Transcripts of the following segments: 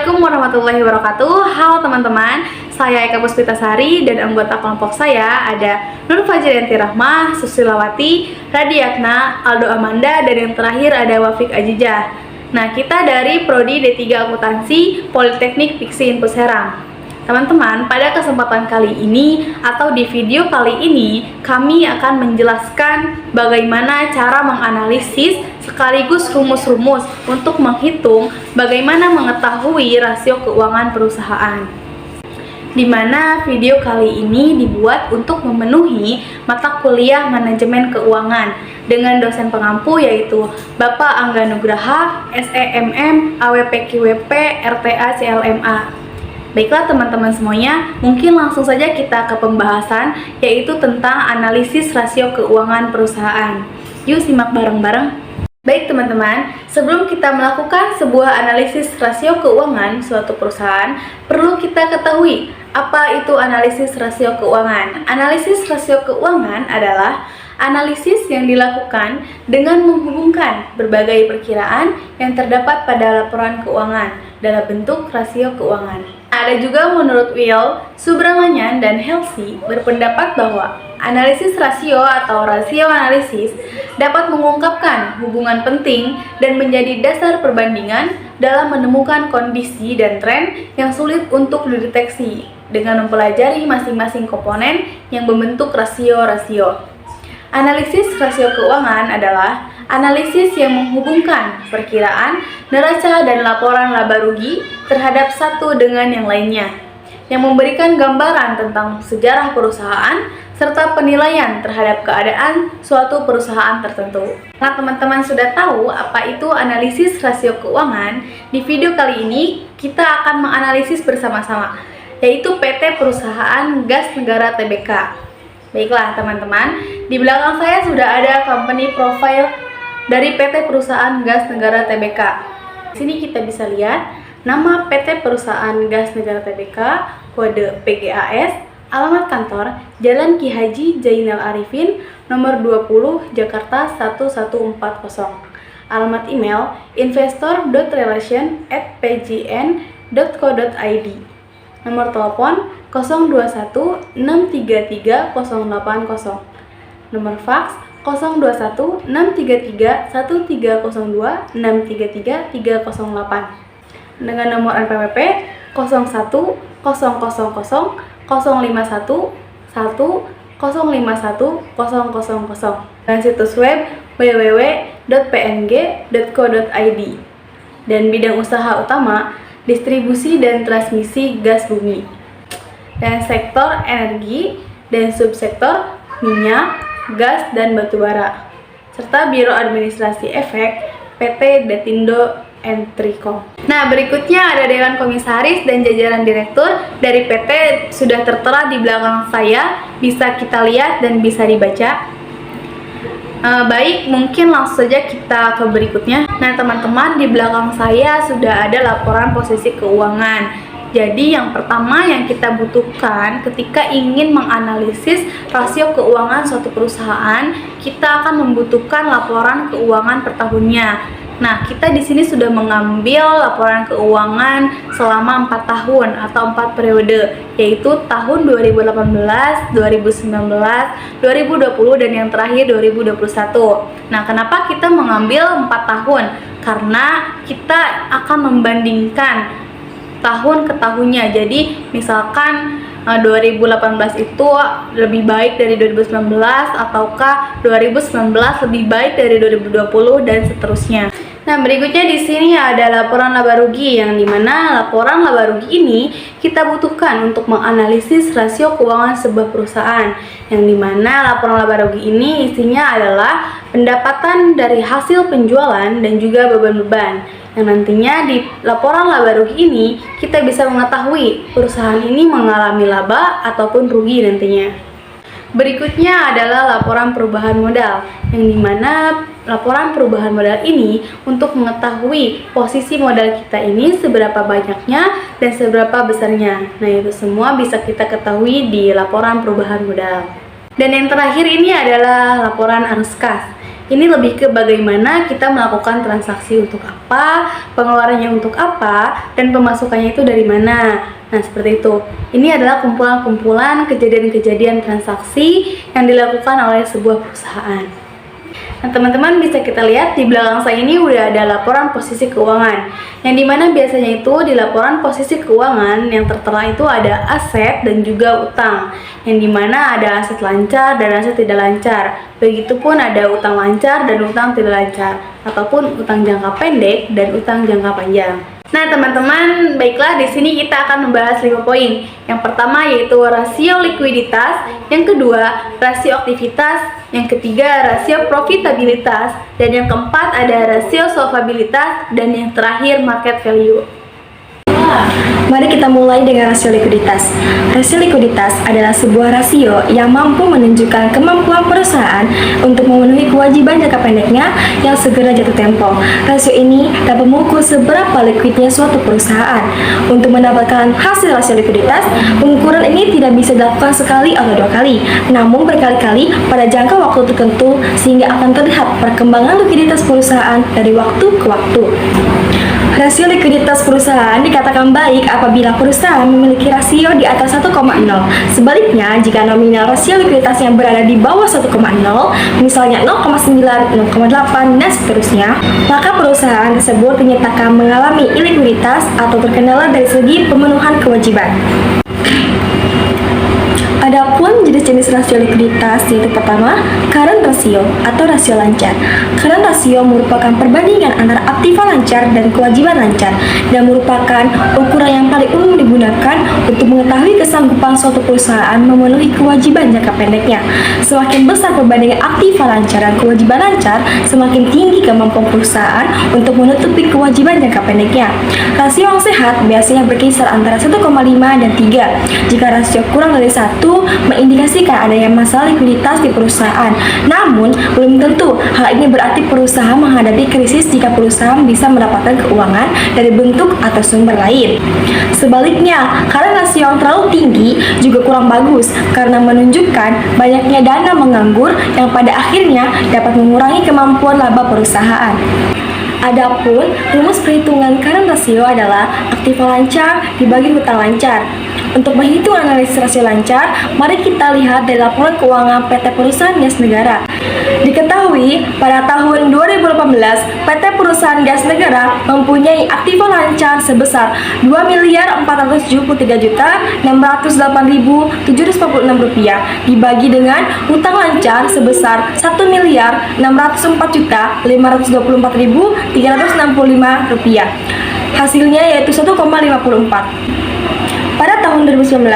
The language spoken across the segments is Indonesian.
Assalamualaikum warahmatullahi wabarakatuh. Halo teman-teman, saya Eka Puspitasari dan anggota kelompok saya ada Nur Fajrianti Rahmah, Susilawati, Radiatna, Aldo Amanda, dan yang terakhir ada Wafik Ajijah. Nah, kita dari Prodi D3 Akuntansi Politeknik Piksi Input Serang. Teman-teman, pada kesempatan kali ini atau di video kali ini kami akan menjelaskan bagaimana cara menganalisis sekaligus rumus-rumus untuk menghitung bagaimana mengetahui rasio keuangan perusahaan. Di mana video kali ini dibuat untuk memenuhi mata kuliah manajemen keuangan dengan dosen pengampu yaitu Bapak Angga Nugraha, SEMM, AWPQWP, RTA CLMA. Baiklah teman-teman semuanya, mungkin langsung saja kita ke pembahasan yaitu tentang analisis rasio keuangan perusahaan. Yuk simak bareng-bareng. Baik teman-teman, sebelum kita melakukan sebuah analisis rasio keuangan suatu perusahaan, perlu kita ketahui apa itu analisis rasio keuangan. Analisis rasio keuangan adalah analisis yang dilakukan dengan menghubungkan berbagai perkiraan yang terdapat pada laporan keuangan dalam bentuk rasio keuangan. Ada juga menurut Will, Subramanian, dan Helsi berpendapat bahwa analisis rasio atau rasio analisis dapat mengungkapkan hubungan penting dan menjadi dasar perbandingan dalam menemukan kondisi dan tren yang sulit untuk dideteksi dengan mempelajari masing-masing komponen yang membentuk rasio-rasio. Analisis rasio keuangan adalah analisis yang menghubungkan perkiraan, neraca, dan laporan laba rugi terhadap satu dengan yang lainnya, yang memberikan gambaran tentang sejarah perusahaan serta penilaian terhadap keadaan suatu perusahaan tertentu. Nah, teman-teman sudah tahu apa itu analisis rasio keuangan. Di video kali ini kita akan menganalisis bersama-sama, yaitu PT Perusahaan Gas Negara Tbk. Baiklah teman-teman, di belakang saya sudah ada company profile dari PT Perusahaan Gas Negara Tbk. Di sini kita bisa lihat nama PT Perusahaan Gas Negara Tbk, kode PGAS, alamat kantor Jalan Ki Haji Zainal Arifin, nomor 20, Jakarta 1140. Alamat email investor.relation@pjn.co.id. Nomor telepon 021 633 080. Nomor fax 021 633 1302 633 308. Dengan nomor NPWP 01 000 051 1 051 000. Dan situs web www.png.co.id. Dan bidang usaha utama distribusi dan transmisi gas bumi, dan sektor energi dan subsektor minyak, gas, dan batubara, serta Biro Administrasi Efek PT Datindo Entricom. Nah, berikutnya ada Dewan Komisaris dan jajaran direktur dari PT sudah tertera di belakang saya, bisa kita lihat dan bisa dibaca. Baik, mungkin langsung saja kita ke berikutnya. Nah teman-teman, di belakang saya sudah ada laporan posisi keuangan. Jadi yang pertama yang kita butuhkan ketika ingin menganalisis rasio keuangan suatu perusahaan, kita akan membutuhkan laporan keuangan per tahunnya. Nah, kita di sini sudah mengambil laporan keuangan selama 4 tahun atau 4 periode, yaitu tahun 2018, 2019, 2020, dan yang terakhir 2021. Nah, kenapa kita mengambil 4 tahun? Karena kita akan membandingkan tahun ke tahunnya. Jadi, misalkan 2018 itu lebih baik dari 2019 ataukah 2019 lebih baik dari 2020 dan seterusnya. Nah, berikutnya di sini ada laporan laba rugi, yang dimana laporan laba rugi ini kita butuhkan untuk menganalisis rasio keuangan sebuah perusahaan, yang dimana laporan laba rugi ini isinya adalah pendapatan dari hasil penjualan dan juga beban-beban, yang nantinya di laporan laba rugi ini kita bisa mengetahui perusahaan ini mengalami laba ataupun rugi nantinya. Berikutnya adalah laporan perubahan modal, yang dimana laporan perubahan modal ini untuk mengetahui posisi modal kita ini seberapa banyaknya dan seberapa besarnya. Nah, itu semua bisa kita ketahui di laporan perubahan modal. Dan yang terakhir ini adalah laporan arus kas, Ini lebih ke bagaimana kita melakukan transaksi untuk apa, pengeluarannya untuk apa, dan pemasukannya itu dari mana. Nah, seperti itu. Ini adalah kumpulan-kumpulan kejadian-kejadian transaksi yang dilakukan oleh sebuah perusahaan. Nah, teman-teman bisa kita lihat di belakang saya ini udah ada laporan posisi keuangan, yang dimana biasanya itu di laporan posisi keuangan yang tertera itu ada aset dan juga utang, yang dimana ada aset lancar dan aset tidak lancar. Begitupun ada utang lancar dan utang tidak lancar, ataupun utang jangka pendek dan utang jangka panjang. Nah, teman-teman, baiklah, di sini kita akan membahas 5 poin. Yang pertama yaitu rasio likuiditas, yang kedua rasio aktivitas, yang ketiga rasio profitabilitas, dan yang keempat ada rasio solvabilitas, dan yang terakhir market value. Mari kita mulai dengan rasio likuiditas. Rasio likuiditas adalah sebuah rasio yang mampu menunjukkan kemampuan perusahaan untuk memenuhi kewajiban jangka pendeknya yang segera jatuh tempo. Rasio ini dapat mengukur seberapa likuidnya suatu perusahaan. Untuk mendapatkan hasil rasio likuiditas, pengukuran ini tidak bisa dilakukan sekali atau 2 kali, namun berkali-kali pada jangka waktu tertentu sehingga akan terlihat perkembangan likuiditas perusahaan dari waktu ke waktu. Rasio likuiditas perusahaan dikatakan baik apabila perusahaan memiliki rasio di atas 1,0. Sebaliknya, jika nominal rasio likuiditasnya berada di bawah 1,0, misalnya 0,9, 0,8, dan seterusnya, maka perusahaan tersebut dinyatakan mengalami ilikuiditas atau terkendala dari segi pemenuhan kewajiban. Adapun jenis-jenis rasio likuiditas yaitu pertama, current ratio atau rasio lancar. Current ratio merupakan perbandingan antara aktiva lancar dan kewajiban lancar dan merupakan ukuran yang paling umum digunakan untuk mengetahui kesanggupan suatu perusahaan memenuhi kewajiban jangka pendeknya. Semakin besar perbandingan aktiva lancar dan kewajiban lancar, semakin tinggi kemampuan perusahaan untuk menutupi kewajiban jangka pendeknya. Rasio yang sehat biasanya berkisar antara 1,5 dan 3. Jika rasio kurang dari 1, mengindikasikan adanya masalah likuiditas di perusahaan. Namun, belum tentu hal ini berarti perusahaan menghadapi krisis jika perusahaan bisa mendapatkan keuangan dari bentuk atau sumber lain. Sebaliknya, karena rasio yang terlalu tinggi juga kurang bagus karena menunjukkan banyaknya dana menganggur yang pada akhirnya dapat mengurangi kemampuan laba perusahaan. Adapun rumus perhitungan current ratio adalah aktiva lancar dibagi hutang lancar. Untuk menghitung analisis rasio lancar, mari kita lihat dari laporan keuangan PT Perusahaan Gas Negara. Diketahui, pada tahun 2018, PT Perusahaan Gas Negara mempunyai aktiva lancar sebesar Rp2.473.608.746 dibagi dengan hutang lancar sebesar Rp1.624.365. Hasilnya yaitu 1,54. Pada tahun 2019,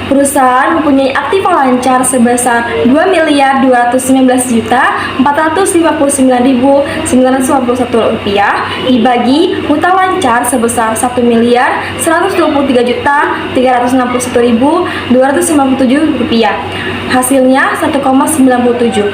perusahaan mempunyai aktiva lancar sebesar Rp2.219.459.991 dibagi hutang lancar sebesar Rp1.123.361.257. Hasilnya 1,97.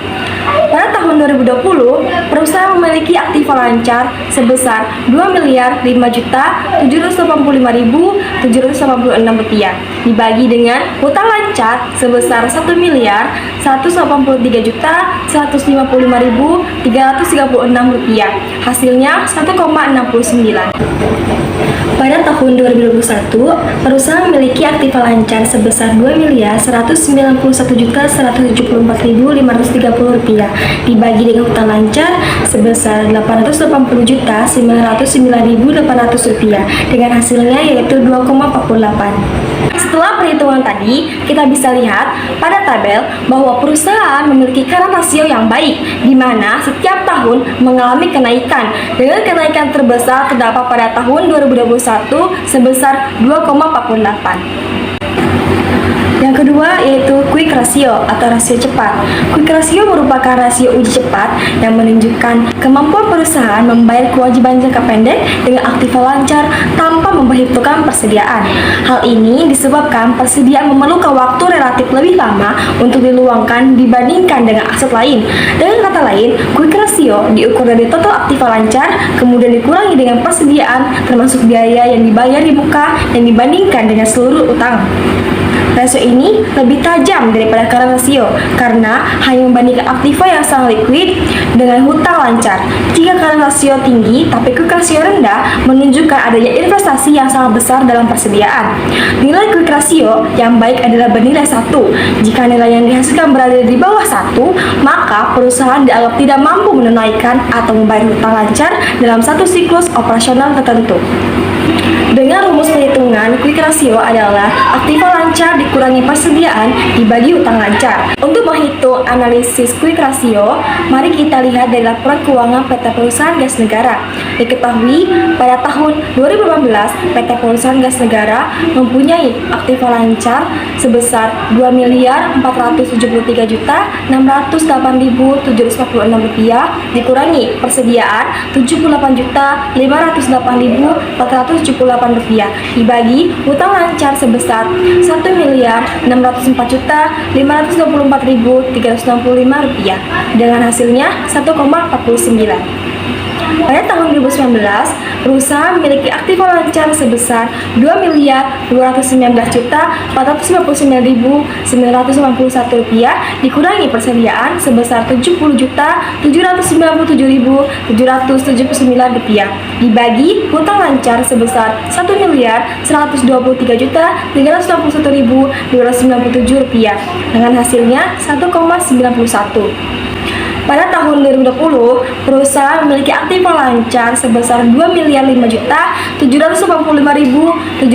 Pada tahun 2020, perusahaan memiliki aktiva lancar sebesar Rp2.585.786 dibagi dengan hutang lancar sebesar Rp1.183.155.336. Hasilnya 1,69. Pada tahun 2021, perusahaan memiliki aktiva lancar sebesar Rp2.191.174.530 dibagi dengan hutang lancar sebesar Rp880.909.800 dengan hasilnya yaitu 2,48. Setelah perhitungan tadi, kita bisa lihat pada tabel bahwa perusahaan memiliki current ratio yang baik, di mana setiap tahun mengalami kenaikan, dengan kenaikan terbesar terdapat pada tahun 2021 sebesar 2,48. Yang kedua yaitu quick ratio atau rasio cepat. Quick ratio merupakan rasio uji cepat yang menunjukkan kemampuan perusahaan membayar kewajiban jangka pendek dengan aktiva lancar tanpa memperhitungkan persediaan. Hal ini disebabkan persediaan memerlukan waktu relatif lebih lama untuk diluangkan dibandingkan dengan aset lain. Dengan kata lain, quick ratio diukur dari total aktiva lancar kemudian dikurangi dengan persediaan termasuk biaya yang dibayar di muka yang dibandingkan dengan seluruh utang. Rasio ini lebih tajam daripada current ratio karena hanya membandingkan aktiva yang sangat liquid dengan hutang lancar. Jika current ratio tinggi tapi quick ratio rendah, menunjukkan adanya investasi yang sangat besar dalam persediaan. Nilai quick ratio yang baik adalah bernilai 1. Jika nilai yang dihasilkan berada di bawah 1, maka perusahaan dianggap tidak mampu menunaikan atau membayar hutang lancar dalam satu siklus operasional tertentu. Dengan rumus perhitungan, quick ratio adalah aktiva lancar dikurangi persediaan dibagi hutang lancar. Untuk menghitung analisis quick ratio, mari kita lihat dari laporan keuangan PT Perusahaan Gas Negara. Diketahui pada tahun 2018, PT Perusahaan Gas Negara mempunyai aktiva lancar sebesar Rp2.473.608.746 dikurangi persediaan Rp78.508.478 dibagi hutang lancar sebesar Rp1.604.524.365 dengan hasilnya 1,49. Pada tahun 2019, perusahaan memiliki aktiva lancar sebesar Rp2.219.499.981 dikurangi persediaan sebesar Rp70.797.779 dibagi hutang lancar sebesar Rp1.123.361.297 dengan hasilnya 1,91. Pada tahun 2020, perusahaan memiliki aktiva lancar sebesar Rp2.585.786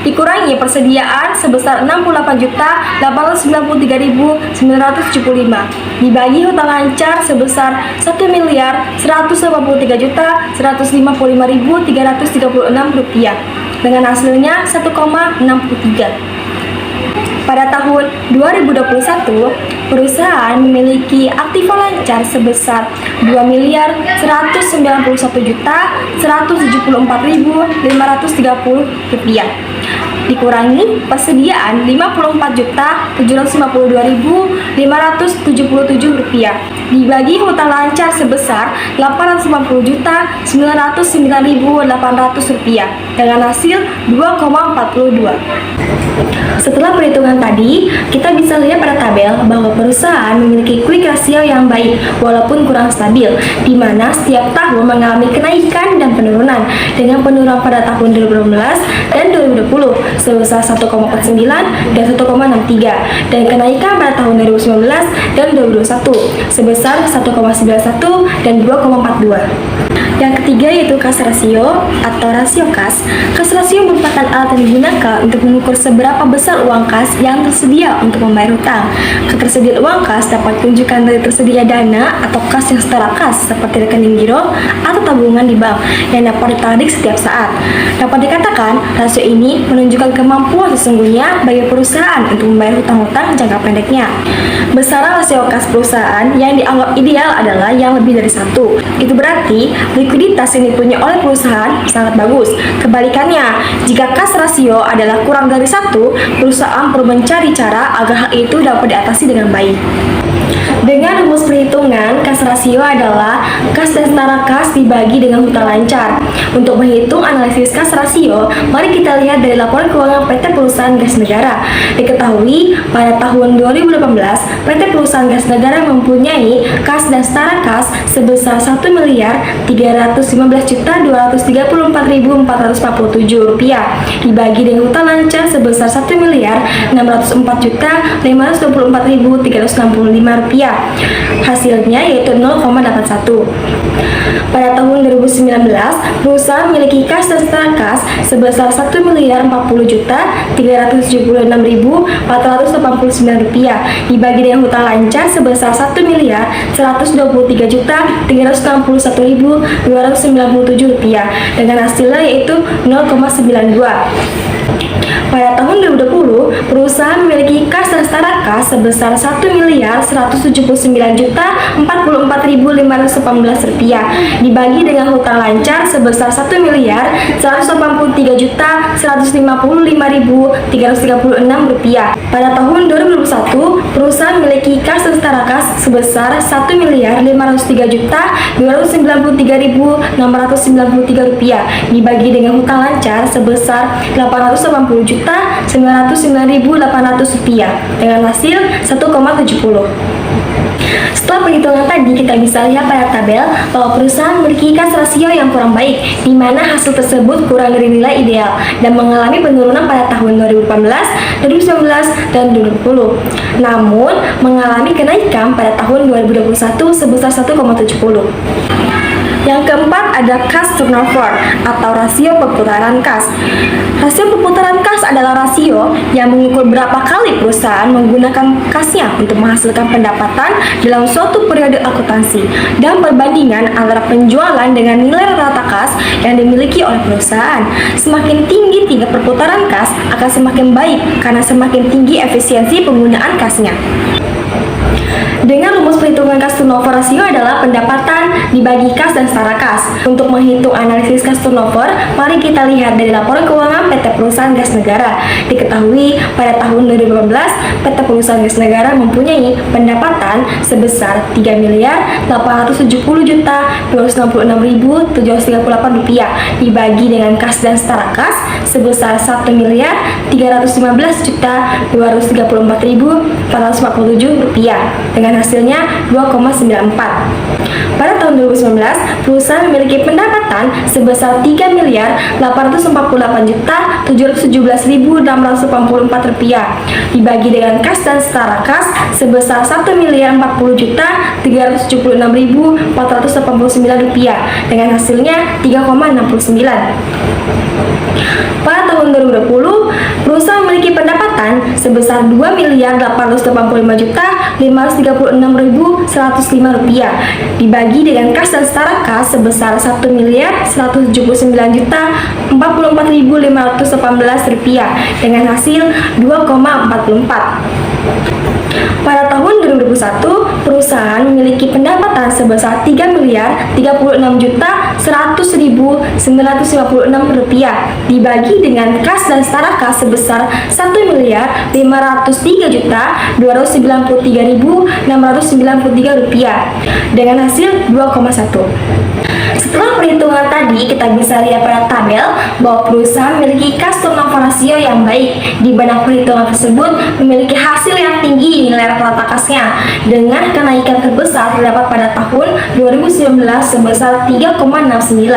dikurangi persediaan sebesar Rp68.893.975 dibagi hutang lancar sebesar Rp1.185.336 dengan hasilnya 1,63. Pada tahun 2021, perusahaan memiliki aktiva lancar sebesar Rp2.171.174.530 dikurangi persediaan Rp50.452.577 dibagi hutang lancar sebesar Rp850.909.800 dengan hasil 2,42. Setelah perhitungan tadi, kita bisa lihat pada tabel bahwa perusahaan memiliki quick ratio yang baik walaupun kurang stabil, di mana setiap tahun mengalami kenaikan dan penurunan, dengan penurunan pada tahun 2019 dan 2020 sebesar 1,49 dan 1,63, dan kenaikan pada tahun 2019 dan 2021 sebesar 1,91 dan 2,42. Yang ketiga yaitu kas rasio atau rasio kas. Kas rasio merupakan alat yang digunakan untuk mengukur seberapa besar uang kas yang tersedia untuk membayar hutang. Ketersediaan uang kas dapat ditunjukkan dari tersedia dana atau kas yang setara kas seperti rekening giro atau tabungan di bank yang dapat ditarik setiap saat. Dapat dikatakan rasio ini menunjukkan kemampuan sesungguhnya bagi perusahaan untuk membayar hutang-hutang jangka pendeknya. Besaran rasio kas perusahaan yang dianggap ideal adalah yang lebih dari 1. Itu berarti likuiditas yang dipunyai oleh perusahaan sangat bagus. Kebalikannya, jika kas rasio adalah kurang dari 1, perusahaan perlu mencari cara agar hal itu dapat diatasi dengan baik. Dengan rumus perhitungan, kas rasio adalah kas dan setara kas dibagi dengan hutang lancar. Untuk menghitung analisis kas rasio, mari kita lihat dari laporan keuangan PT Perusahaan Gas Negara. Diketahui pada tahun 2018, PT Perusahaan Gas Negara mempunyai kas dan setara kas sebesar Rp1.234.447 dibagi dengan hutang lancar sebesar Rp1.604.524.365. Hasilnya yaitu 0,81. Pada tahun 2019, perusahaan memiliki kas dan setara kas sebesar Rp1.040.336.489 dibagi dengan hutang lancar sebesar Rp1.123.361.297 dengan hasilnya yaitu 0,92. Pada tahun 2020, perusahaan memiliki kas dan setara kas sebesar Rp1.179.044.518 dibagi dengan hutang lancar sebesar Rp1.183.389 Rp153.155.336. Pada tahun 2021, perusahaan memiliki kas dan setara kas sebesar Rp1.503.293.693 dibagi dengan hutang lancar sebesar Rp880.909.800 dengan hasil 1,70. Setelah perhitungan tadi, kita bisa lihat pada tabel bahwa perusahaan memiliki kas rasio yang kurang baik, di mana hasil tersebut kurang dari nilai ideal dan mengalami penurunan pada tahun 2018, 2019, dan 2020. Namun, mengalami kenaikan pada tahun 2021 sebesar 1,70. Yang keempat ada cash turnover atau rasio perputaran kas. Rasio perputaran kas adalah rasio yang mengukur berapa kali perusahaan menggunakan kasnya untuk menghasilkan pendapatan dalam suatu periode akuntansi dan perbandingan antara penjualan dengan nilai rata kas yang dimiliki oleh perusahaan. Semakin tinggi tingkat perputaran kas akan semakin baik karena semakin tinggi efisiensi penggunaan kasnya. Dengan rumus perhitungan kas turnover rasio adalah pendapatan dibagi kas dan setara kas. Untuk menghitung analisis kas turnover, mari kita lihat dari laporan keuangan PT Perusahaan Gas Negara. Diketahui pada tahun 2018, PT Perusahaan Gas Negara mempunyai pendapatan sebesar Rp3.470.266.738 dibagi dengan kas dan setara kas sebesar Rp1.315.234.447 dengan hasilnya 2,94. Pada tahun 2019, perusahaan memiliki pendapatan sebesar Rp3.448.717.684 dibagi dengan kas dan setara kas sebesar Rp1.040.376.489 dengan hasilnya 3,69. Pada tahun 2020, perusahaan memiliki pendapatan sebesar Rp2.485.536.105 dibagi dengan kas dan setara kas sebesar Rp1.199.044.518 dengan hasil 2,44. Pada tahun 2021, perusahaan memiliki pendapatan sebesar Rp3.036.100.956 dibagi dengan kas dan setara kas sebesar Rp1.503.293.693 dengan hasil 2,1. Setelah perhitungan tadi, kita bisa lihat pada tabel bahwa perusahaan memiliki kas turnover rasio yang baik. Di mana perhitungan tersebut memiliki hasil yang tinggi nilai rata kasnya dengan kenaikan terbesar terdapat pada tahun 2019 sebesar 3,69.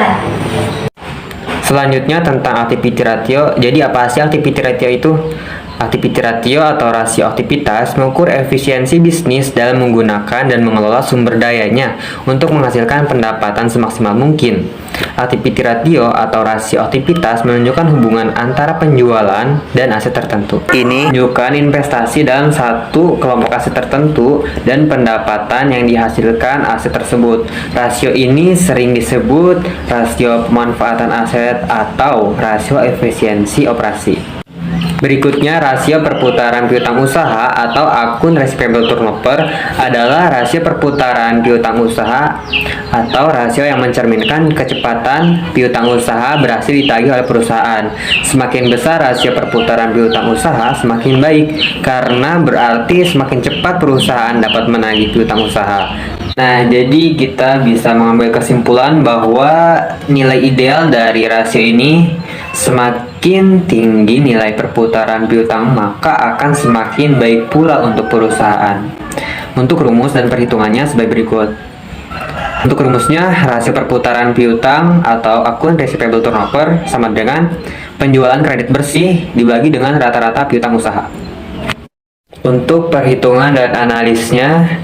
Selanjutnya tentang activity ratio. Jadi apa sih activity ratio itu? Activity ratio atau rasio aktivitas mengukur efisiensi bisnis dalam menggunakan dan mengelola sumber dayanya untuk menghasilkan pendapatan semaksimal mungkin. Activity ratio atau rasio aktivitas menunjukkan hubungan antara penjualan dan aset tertentu. Ini menunjukkan investasi dalam satu kelompok aset tertentu dan pendapatan yang dihasilkan aset tersebut. Rasio ini sering disebut rasio pemanfaatan aset atau rasio efisiensi operasi. Berikutnya, rasio perputaran piutang usaha atau akun receivable turnover adalah rasio perputaran piutang usaha atau rasio yang mencerminkan kecepatan piutang usaha berhasil ditagih oleh perusahaan. Semakin besar rasio perputaran piutang usaha, semakin baik, karena berarti semakin cepat perusahaan dapat menagih piutang usaha. Nah, jadi kita bisa mengambil kesimpulan bahwa nilai ideal dari rasio ini semakin tinggi nilai perputaran piutang, maka akan semakin baik pula untuk perusahaan. Untuk rumus dan perhitungannya sebagai berikut. Untuk rumusnya, rasio perputaran piutang atau akun receivable turnover sama dengan penjualan kredit bersih dibagi dengan rata-rata piutang usaha. Untuk perhitungan dan analisnya,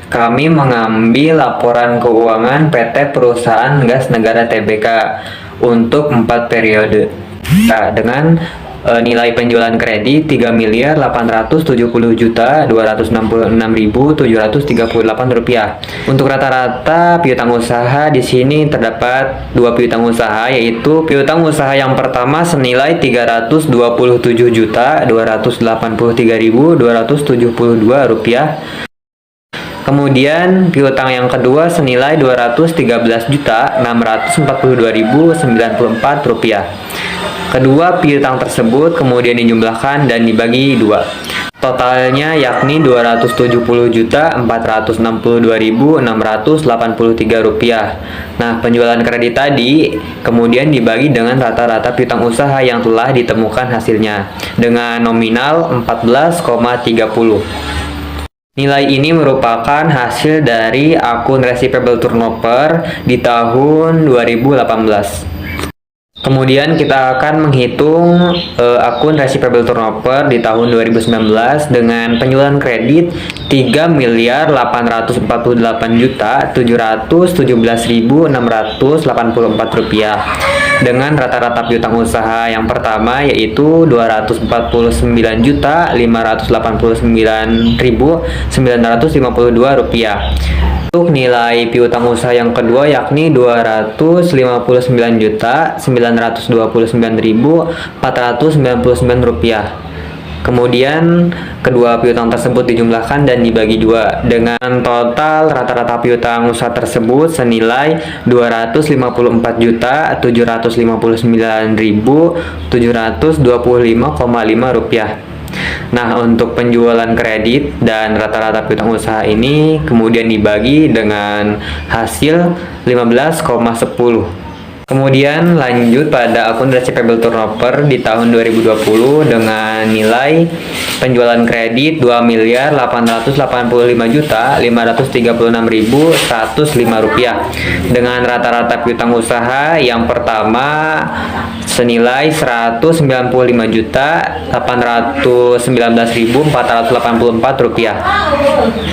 kami mengambil laporan keuangan PT Perusahaan Gas Negara Tbk untuk 4 periode. Nah, dengan nilai penjualan kredit Rp3.470.266.738. Untuk rata-rata piutang usaha di sini terdapat 2 piutang usaha, yaitu piutang usaha yang pertama senilai Rp327.283.272. Kemudian piutang yang kedua senilai Rp213.642.094. Kedua piutang tersebut kemudian dijumlahkan dan dibagi dua. Totalnya yakni Rp270.462.683. Nah, penjualan kredit tadi kemudian dibagi dengan rata-rata piutang usaha yang telah ditemukan hasilnya dengan nominal 14,30. Nilai ini merupakan hasil dari akun receivable turnover di tahun 2018. Kemudian kita akan menghitung akun receivable turnover di tahun 2019 dengan penjualan kredit Rp3.848.717.684 dengan rata-rata piutang usaha yang pertama yaitu Rp249.589.952. Untuk nilai piutang usaha yang kedua yakni Rp259.929.499. Kemudian kedua piutang tersebut dijumlahkan dan dibagi dua dengan total rata-rata piutang usaha tersebut senilai Rp254.759.725,5. Nah, untuk penjualan kredit dan rata-rata piutang usaha ini kemudian dibagi dengan hasil 15,10. Kemudian lanjut pada akun receivable turnover di tahun 2020 dengan nilai penjualan kredit Rp2.885.536.105 dengan rata-rata piutang usaha yang pertama senilai Rp195.819.484.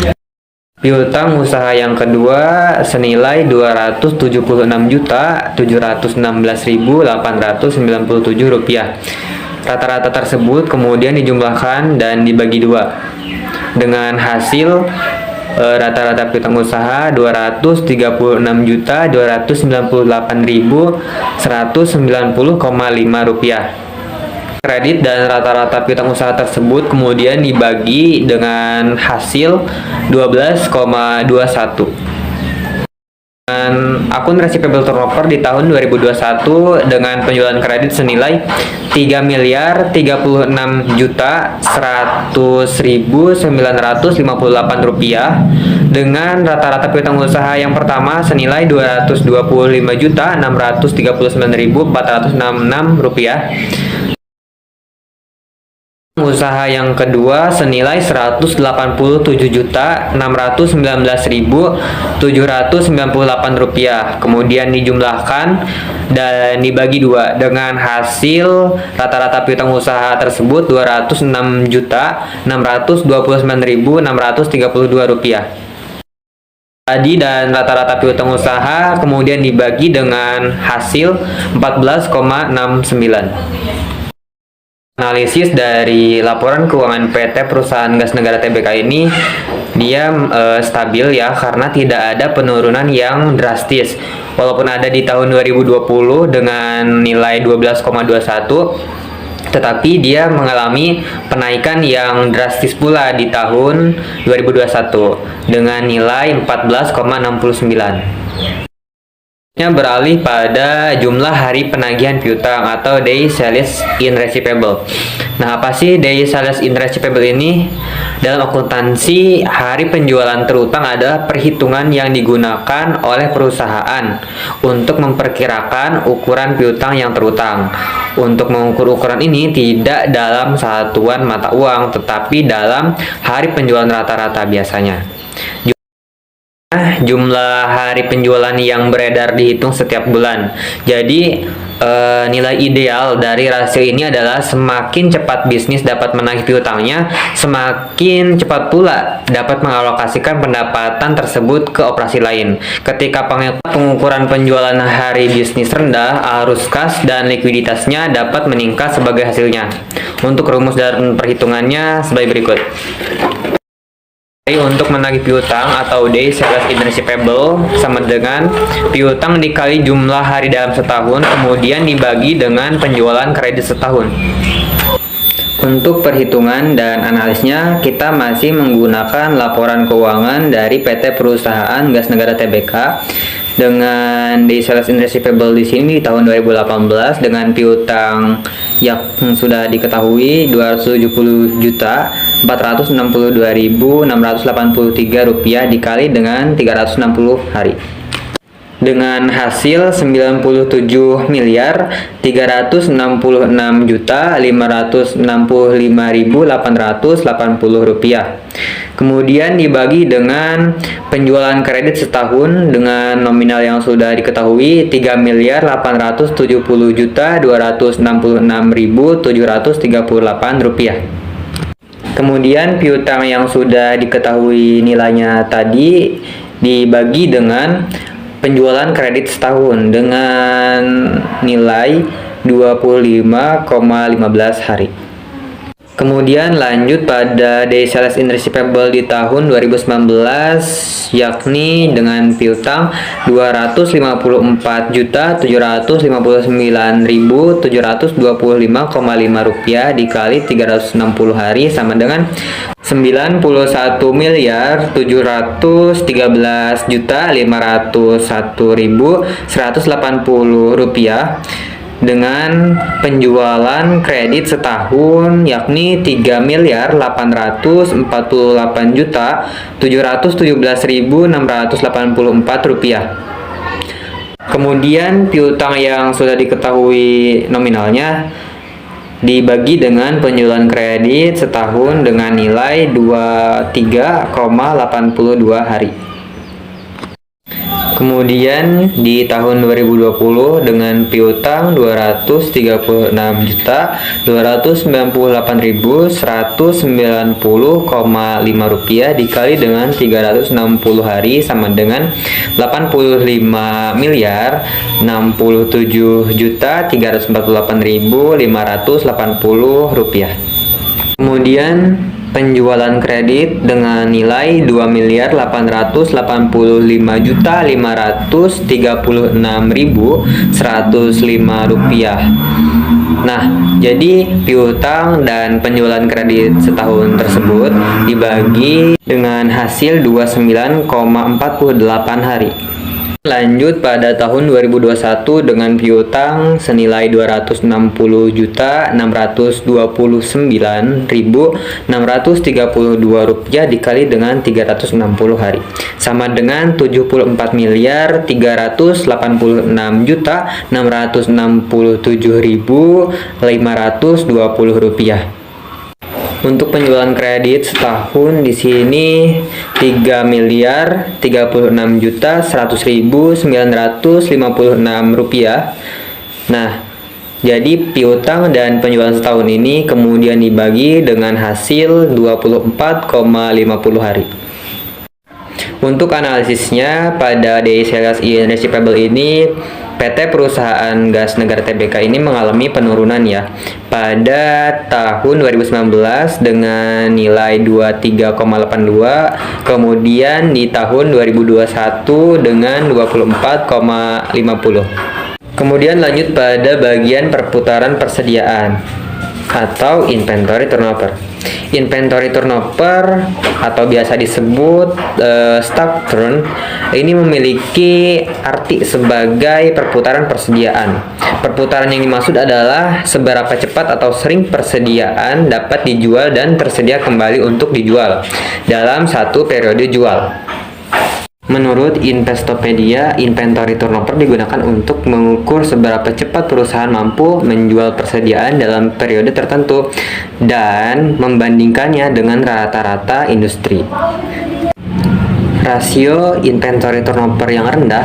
Piutang usaha yang kedua senilai Rp276.716.897. Rata-rata tersebut kemudian dijumlahkan dan dibagi dua dengan hasil rata-rata piutang usaha Rp239.298.190,5. Kredit dan rata-rata piutang usaha tersebut kemudian dibagi dengan hasil 12,21. Dan akun receivable turnover di tahun 2021 dengan penjualan kredit senilai Rp3.100.958 dengan rata-rata piutang usaha yang pertama senilai Rp225.639.466. Usaha yang kedua senilai Rp187.619.798. Kemudian dijumlahkan dan dibagi dua dengan hasil rata-rata piutang usaha tersebut Rp206.629.632. Tadi dan rata-rata piutang usaha kemudian dibagi dengan hasil 14,69. Analisis dari laporan keuangan PT Perusahaan Gas Negara Tbk ini dia stabil ya, karena tidak ada penurunan yang drastis. Walaupun ada di tahun 2020 dengan nilai 12,21, tetapi dia mengalami penaikan yang drastis pula di tahun 2021 dengan nilai 14,69. Beralih pada jumlah hari penagihan piutang atau Day Sales in Receivable. Nah, apa sih Day Sales in Receivable ini? Dalam akuntansi, hari penjualan terutang adalah perhitungan yang digunakan oleh perusahaan untuk memperkirakan ukuran piutang yang terutang. Untuk mengukur ukuran ini tidak dalam satuan mata uang, tetapi dalam hari penjualan rata-rata biasanya. Jumlah hari penjualan yang beredar dihitung setiap bulan. Jadi nilai ideal dari rasio ini adalah semakin cepat bisnis dapat menagih piutangnya, semakin cepat pula dapat mengalokasikan pendapatan tersebut ke operasi lain. Ketika pengukuran penjualan hari bisnis rendah, arus kas dan likuiditasnya dapat meningkat sebagai hasilnya. Untuk rumus dan perhitungannya sebagai berikut. Untuk menagih piutang atau Day Sales in Receivable sama dengan piutang dikali jumlah hari dalam setahun kemudian dibagi dengan penjualan kredit setahun. Untuk perhitungan dan analisnya kita masih menggunakan laporan keuangan dari PT Perusahaan Gas Negara Tbk Dengan day sales in receivable di sini di tahun 2018 dengan piutang yang sudah diketahui 270.462.683 rupiah dikali dengan 360 hari. Dengan hasil 97.366.565.880 rupiah. Kemudian dibagi dengan penjualan kredit setahun dengan nominal yang sudah diketahui 3.870.266.738 rupiah. Kemudian piutang yang sudah diketahui nilainya tadi dibagi dengan penjualan kredit setahun dengan nilai 25,15 hari. Kemudian lanjut pada day sales in receivable di tahun 2019 yakni dengan piutang 254.759.725,5 rupiah dikali 360 hari sama dengan 91.713.501.180 rupiah dengan penjualan kredit setahun yakni 3.848.717.684 rupiah. Kemudian piutang yang sudah diketahui nominalnya dibagi dengan penjualan kredit setahun dengan nilai 23,82 hari. Kemudian di tahun 2020 dengan piutang 234.298.190,5 rupiah dikali dengan 360 hari sama dengan 85.067.348.580 rupiah. Kemudian penjualan kredit dengan nilai 2.885.536.105 rupiah. Nah, jadi piutang dan penjualan kredit setahun tersebut dibagi dengan hasil 29,48 hari. Lanjut pada tahun 2021 dengan piutang senilai 260.629.632 rupiah dikali dengan 360 hari sama dengan 74.386.667.520 rupiah. Untuk penjualan kredit setahun di sini 3.036.100.956 rupiah. Nah, jadi piutang dan penjualan setahun ini kemudian dibagi dengan hasil 24,50 hari. Untuk analisisnya pada day sales in receivable ini PT Perusahaan Gas Negara Tbk ini mengalami penurunan ya pada tahun 2019 dengan nilai 23,82, kemudian di tahun 2021 dengan 24,50. Kemudian lanjut pada bagian perputaran persediaan atau inventory turnover. Inventory turnover atau biasa disebut stock turn ini memiliki arti sebagai perputaran persediaan. Perputaran yang dimaksud adalah seberapa cepat atau sering persediaan dapat dijual dan tersedia kembali untuk dijual dalam satu periode jual. Menurut Investopedia, inventory turnover digunakan untuk mengukur seberapa cepat perusahaan mampu menjual persediaan dalam periode tertentu dan membandingkannya dengan rata-rata industri. Rasio inventory turnover yang rendah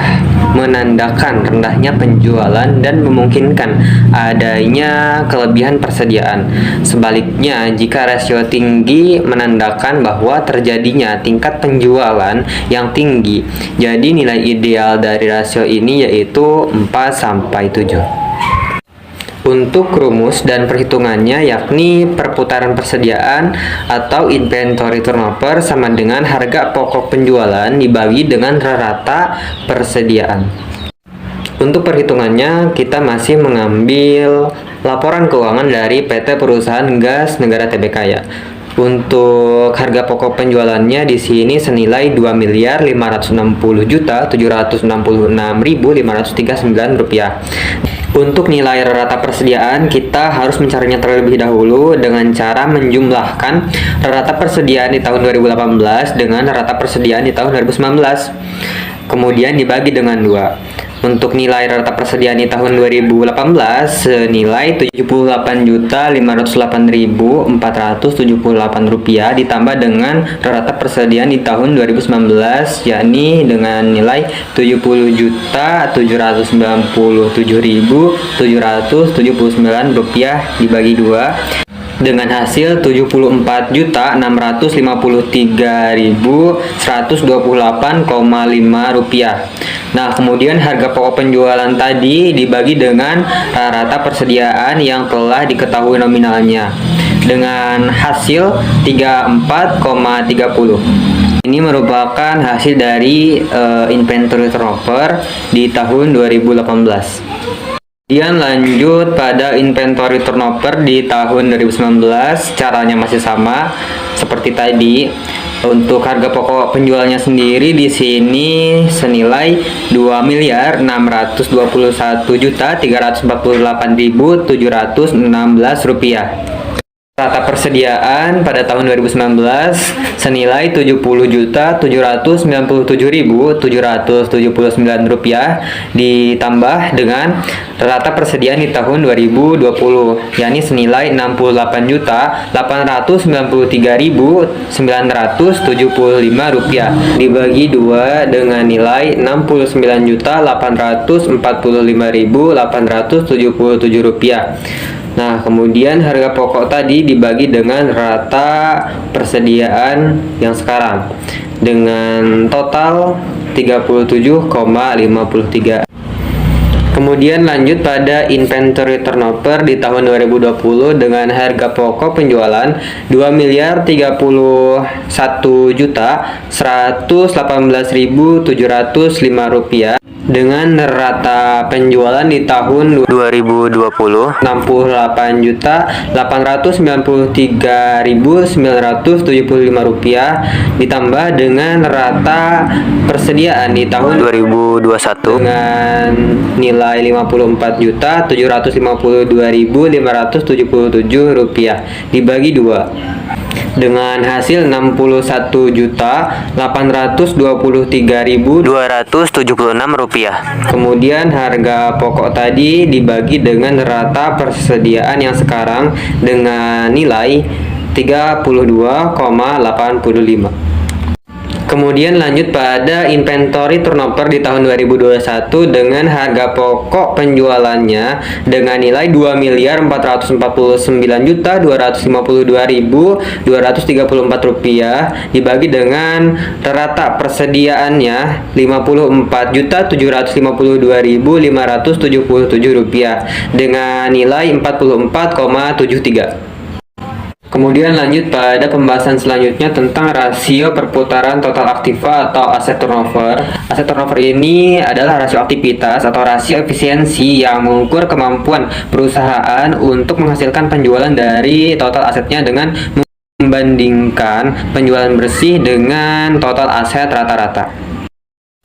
menandakan rendahnya penjualan dan memungkinkan adanya kelebihan persediaan. Sebaliknya, jika rasio tinggi menandakan bahwa terjadinya tingkat penjualan yang tinggi. Jadi nilai ideal dari rasio ini yaitu 4-7. Untuk rumus dan perhitungannya yakni perputaran persediaan atau inventory turnover sama dengan harga pokok penjualan dibagi dengan rata persediaan. Untuk perhitungannya kita masih mengambil laporan keuangan dari PT Perusahaan Gas Negara Tbk ya. Untuk harga pokok penjualannya di sini senilai 2.550.766.539 rupiah. Untuk nilai rata persediaan, kita harus mencarinya terlebih dahulu dengan cara menjumlahkan rata persediaan di tahun 2018 dengan rata persediaan di tahun 2019. Kemudian dibagi dengan 2. Untuk nilai rata persediaan di tahun 2018 senilai Rp78.508.478 ditambah dengan rata persediaan di tahun 2019 yakni dengan nilai Rp70.797.779 dibagi 2 dengan hasil Rp74.653.128,5. Nah, kemudian harga pokok penjualan tadi dibagi dengan rata persediaan yang telah diketahui nominalnya dengan hasil 34,30. Ini merupakan hasil dari inventory turnover di tahun 2018. Kemudian lanjut pada inventory turnover di tahun 2019, caranya masih sama seperti tadi. Untuk harga pokok penjualnya sendiri di sini senilai Rp2.348.716. Rata persediaan pada tahun 2019 senilai Rp70.797.779 ditambah dengan rata persediaan di tahun 2020 yakni senilai Rp69.893.975 dibagi 2 dengan nilai Rp69.845.877. Nah, kemudian harga pokok tadi dibagi dengan rata persediaan yang sekarang dengan total 37,53. Kemudian lanjut pada inventory turnover di tahun 2020 dengan harga pokok penjualan Rp2.331.118.705 dengan rata penjualan di tahun 2020 Rp68.893.975 ditambah dengan rata persediaan di tahun 2021 dengan nilai Rp54.752.577 dibagi 2 dengan hasil Rp61.823.276. Kemudian harga pokok tadi dibagi dengan rata persediaan yang sekarang dengan nilai 32,85. Kemudian lanjut pada inventory turnover di tahun 2021 dengan harga pokok penjualannya dengan nilai Rp2.449.252.234 dibagi dengan rata persediaannya Rp54.752.577 dengan nilai 44,73. Kemudian lanjut pada pembahasan selanjutnya tentang rasio perputaran total aktiva atau aset turnover. Aset turnover ini adalah rasio aktivitas atau rasio efisiensi yang mengukur kemampuan perusahaan untuk menghasilkan penjualan dari total asetnya dengan membandingkan penjualan bersih dengan total aset rata-rata.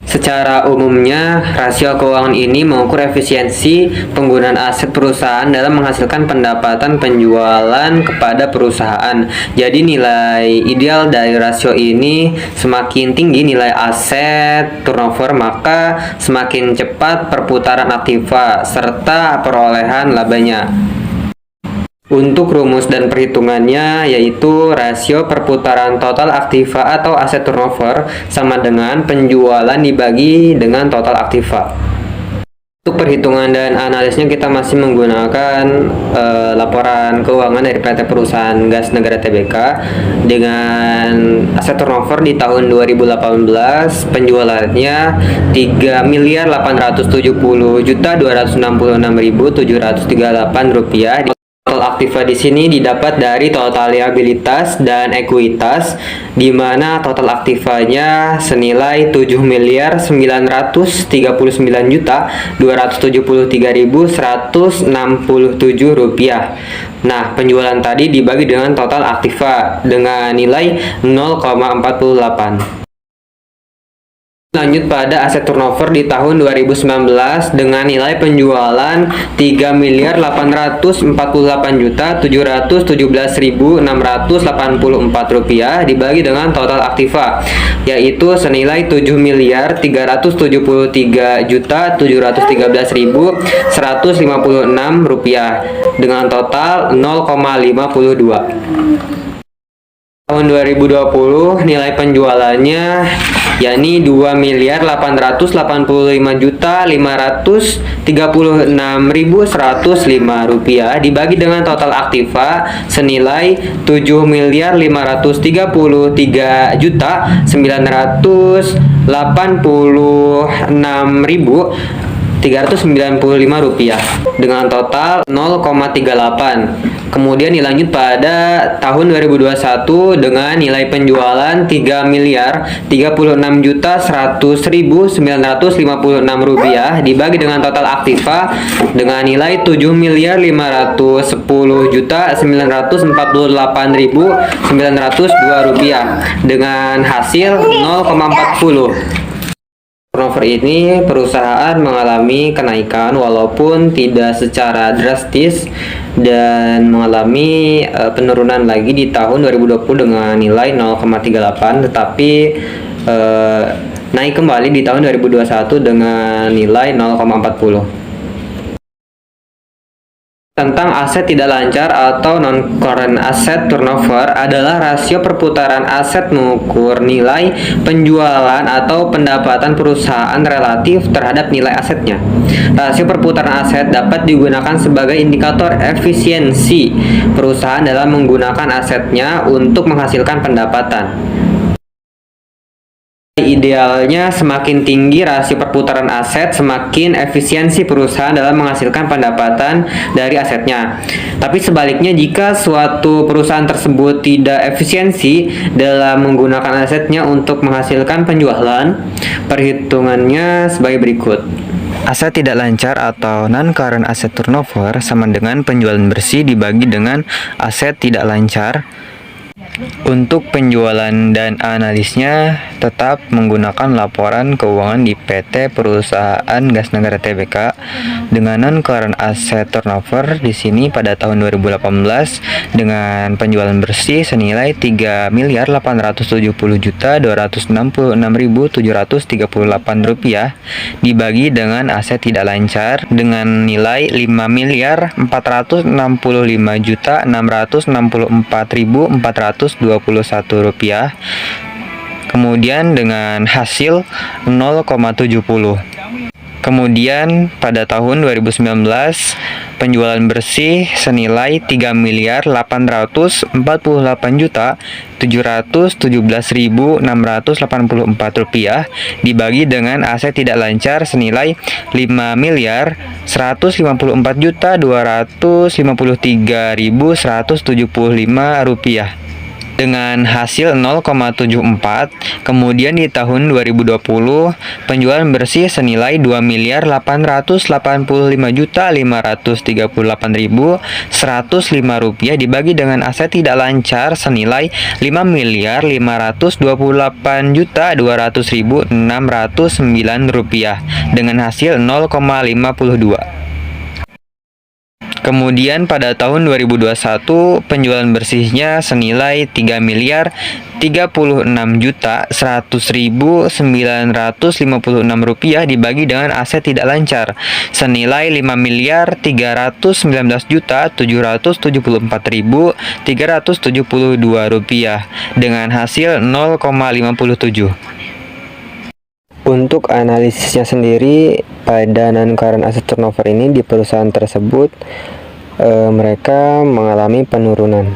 Secara umumnya, rasio keuangan ini mengukur efisiensi penggunaan aset perusahaan dalam menghasilkan pendapatan penjualan kepada perusahaan. Jadi nilai ideal dari rasio ini semakin tinggi nilai aset turnover, maka semakin cepat perputaran aktiva serta perolehan labanya. Untuk rumus dan perhitungannya yaitu rasio perputaran total aktiva atau aset turnover sama dengan penjualan dibagi dengan total aktiva. Untuk perhitungan dan analisnya kita masih menggunakan laporan keuangan dari PT Perusahaan Gas Negara Tbk dengan aset turnover di tahun 2018 penjualannya Rp3.870.266.738. Total aktiva di sini didapat dari total liabilitas dan ekuitas, di mana total aktivanya senilai 7.939.273.167 rupiah. Nah, penjualan tadi dibagi dengan total aktiva dengan nilai 0,48. Lanjut pada aset turnover di tahun 2019 dengan nilai penjualan 3.048.717.684 rupiah dibagi dengan total aktiva, yaitu senilai 7.373.713.156 rupiah dengan total 0,52. Tahun 2020 nilai penjualannya yakni 2.885.536.105 rupiah dibagi dengan total aktiva senilai 7.539.395 rupiah dengan total 0,38. Kemudian dilanjut pada tahun 2021 dengan nilai penjualan 3.036.100.956 rupiah dibagi dengan total aktiva dengan nilai 7.510.948.902 rupiah dengan hasil 0,40. Turnover ini perusahaan mengalami kenaikan walaupun tidak secara drastis dan mengalami penurunan lagi di tahun 2020 dengan nilai 0,38, tetapi naik kembali di tahun 2021 dengan nilai 0,40. Tentang aset tidak lancar atau non-current asset turnover adalah rasio perputaran aset mengukur nilai penjualan atau pendapatan perusahaan relatif terhadap nilai asetnya. Rasio perputaran aset dapat digunakan sebagai indikator efisiensi perusahaan dalam menggunakan asetnya untuk menghasilkan pendapatan. Idealnya semakin tinggi rasio perputaran aset, semakin efisiensi perusahaan dalam menghasilkan pendapatan dari asetnya. Tapi sebaliknya, jika suatu perusahaan tersebut tidak efisiensi dalam menggunakan asetnya untuk menghasilkan penjualan, perhitungannya sebagai berikut. Aset tidak lancar atau non-current asset turnover sama dengan penjualan bersih dibagi dengan aset tidak lancar. Untuk penjualan dan analisnya tetap menggunakan laporan keuangan di PT Perusahaan Gas Negara Tbk dengan non-current asset turnover di sini pada tahun 2018 dengan penjualan bersih senilai 3.470.266.738 rupiah dibagi dengan aset tidak lancar dengan nilai 5.465.664.421 rupiah, kemudian dengan hasil 0,70. Kemudian pada tahun 2019 penjualan bersih senilai 3.488.717.684 rupiah dibagi dengan aset tidak lancar senilai 5.154.253.175 rupiah dengan hasil 0,74. Kemudian di tahun 2020 penjualan bersih senilai 2.885.538.105 rupiah dibagi dengan aset tidak lancar senilai 5.528.200.609 rupiah dengan hasil 0,52. Kemudian pada tahun 2021 penjualan bersihnya senilai 3.036.100.956 rupiah dibagi dengan aset tidak lancar senilai 5.319.774.372 rupiah dengan hasil 0,57. Untuk analisisnya sendiri, pada non-current asset turnover ini di perusahaan tersebut mereka mengalami penurunan.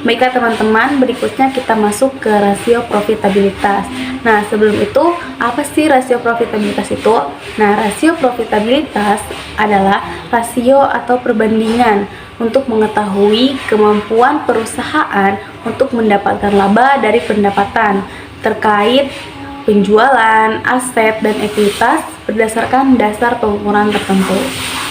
Baiklah teman-teman, berikutnya kita masuk ke rasio profitabilitas. Nah, sebelum itu, apa sih rasio profitabilitas itu? Nah, rasio profitabilitas adalah rasio atau perbandingan untuk mengetahui kemampuan perusahaan untuk mendapatkan laba dari pendapatan terkait penjualan, aset, dan ekuitas berdasarkan dasar pengukuran tertentu.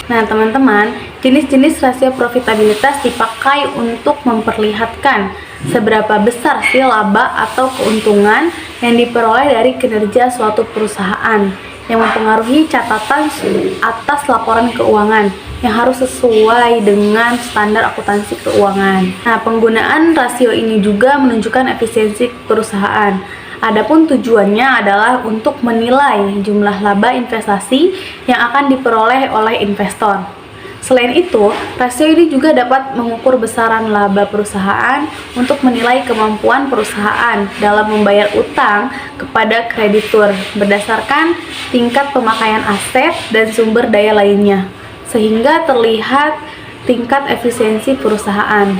Nah, teman-teman, jenis-jenis rasio profitabilitas dipakai untuk memperlihatkan seberapa besar sih laba atau keuntungan yang diperoleh dari kinerja suatu perusahaan yang mempengaruhi catatan atas laporan keuangan yang harus sesuai dengan standar akuntansi keuangan. Nah, penggunaan rasio ini juga menunjukkan efisiensi perusahaan. Adapun tujuannya adalah untuk menilai jumlah laba investasi yang akan diperoleh oleh investor. Selain itu, rasio ini juga dapat mengukur besaran laba perusahaan untuk menilai kemampuan perusahaan dalam membayar utang kepada kreditur berdasarkan tingkat pemakaian aset dan sumber daya lainnya, sehingga terlihat tingkat efisiensi perusahaan.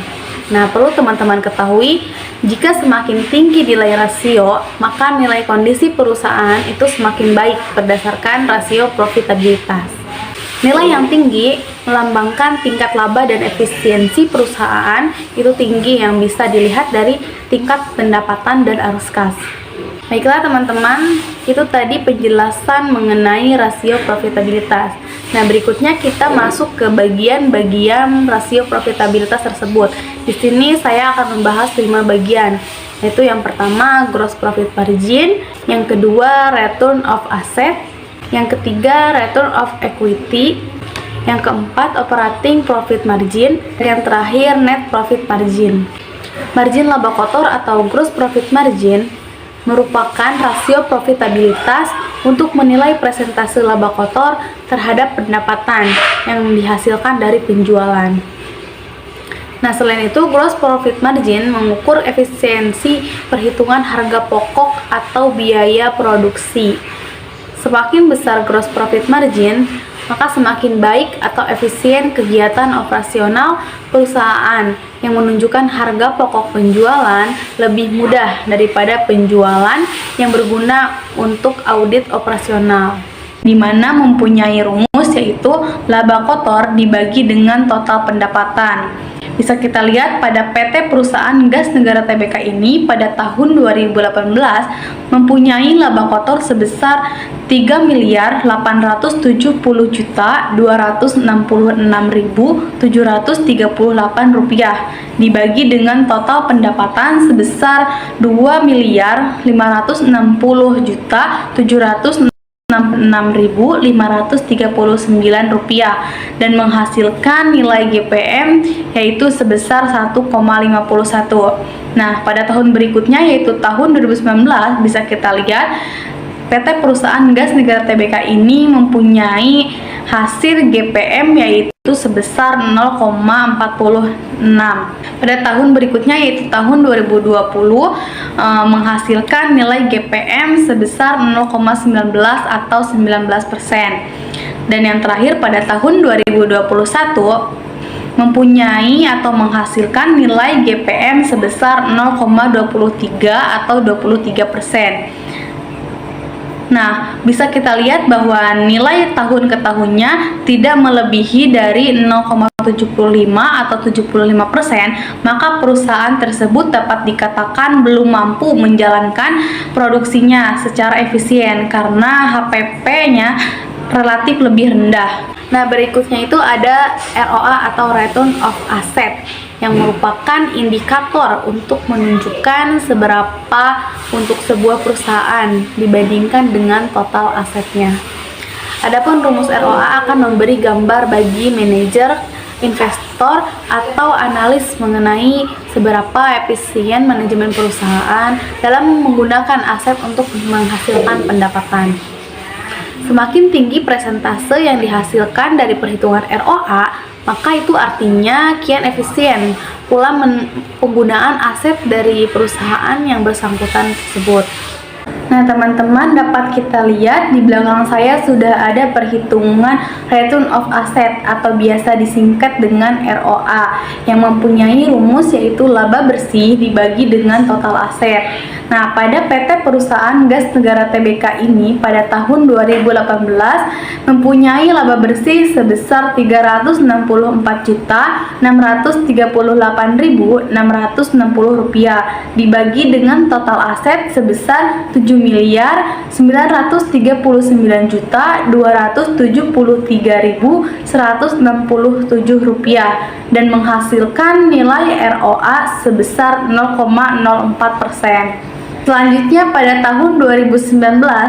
Nah, perlu teman-teman ketahui, jika semakin tinggi nilai rasio, maka nilai kondisi perusahaan itu semakin baik berdasarkan rasio profitabilitas. Nilai yang tinggi melambangkan tingkat laba dan efisiensi perusahaan itu tinggi yang bisa dilihat dari tingkat pendapatan dan arus kas. Baiklah teman-teman, itu tadi penjelasan mengenai rasio profitabilitas. Nah, berikutnya kita masuk ke bagian-bagian rasio profitabilitas tersebut. Di sini saya akan membahas 5 bagian, yaitu yang pertama gross profit margin, yang kedua return of asset, yang ketiga return of equity, yang keempat operating profit margin, dan yang terakhir net profit margin. Margin laba kotor atau gross profit margin merupakan rasio profitabilitas untuk menilai presentase laba kotor terhadap pendapatan yang dihasilkan dari penjualan. Nah, selain itu, gross profit margin mengukur efisiensi perhitungan harga pokok atau biaya produksi. Semakin besar gross profit margin, maka semakin baik atau efisien kegiatan operasional perusahaan yang menunjukkan harga pokok penjualan lebih mudah daripada penjualan yang berguna untuk audit operasional, di mana mempunyai rumus yaitu laba kotor dibagi dengan total pendapatan. Bisa kita lihat pada PT Perusahaan Gas Negara Tbk ini pada tahun 2018 mempunyai laba kotor sebesar 3.266.768 rupiah dibagi dengan total pendapatan sebesar 2.560.766.539 rupiah dan menghasilkan nilai GPM yaitu sebesar 1,51. Nah, pada tahun berikutnya yaitu tahun 2019 bisa kita lihat PT Perusahaan Gas Negara Tbk ini mempunyai hasil GPM yaitu sebesar 0,46. Pada tahun berikutnya yaitu tahun 2020 menghasilkan nilai GPM sebesar 0,19 atau 19%. Dan yang terakhir pada tahun 2021 mempunyai atau menghasilkan nilai GPM sebesar 0,23 atau 23%. Nah, bisa kita lihat bahwa nilai tahun ke tahunnya tidak melebihi dari 0,75 atau 75%, maka perusahaan tersebut dapat dikatakan belum mampu menjalankan produksinya secara efisien karena HPP-nya relatif lebih rendah. Nah, berikutnya itu ada ROA atau Return of Asset yang merupakan indikator untuk menunjukkan seberapa untuk sebuah perusahaan dibandingkan dengan total asetnya. Adapun rumus ROA akan memberi gambar bagi manajer, investor, atau analis mengenai seberapa efisien manajemen perusahaan dalam menggunakan aset untuk menghasilkan pendapatan. Semakin tinggi persentase yang dihasilkan dari perhitungan ROA, maka itu artinya kian efisien pula penggunaan aset dari perusahaan yang bersangkutan tersebut. Nah, teman-teman, dapat kita lihat di belakang saya sudah ada perhitungan return of asset atau biasa disingkat dengan ROA yang mempunyai rumus yaitu laba bersih dibagi dengan total aset. Nah, pada PT Perusahaan Gas Negara Tbk ini pada tahun 2018 mempunyai laba bersih sebesar Rp364.638.660 dibagi dengan total aset sebesar Rp7.933.173.167 dan menghasilkan nilai ROA sebesar 0,04%. Selanjutnya pada tahun 2019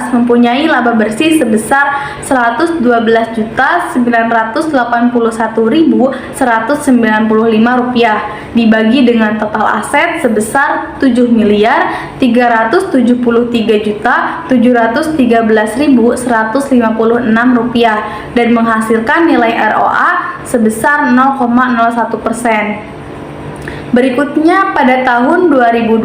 mempunyai laba bersih sebesar Rp112.981.195 dibagi dengan total aset sebesar Rp7.373.713.156 dan menghasilkan nilai ROA sebesar 0,01%. Berikutnya pada tahun 2020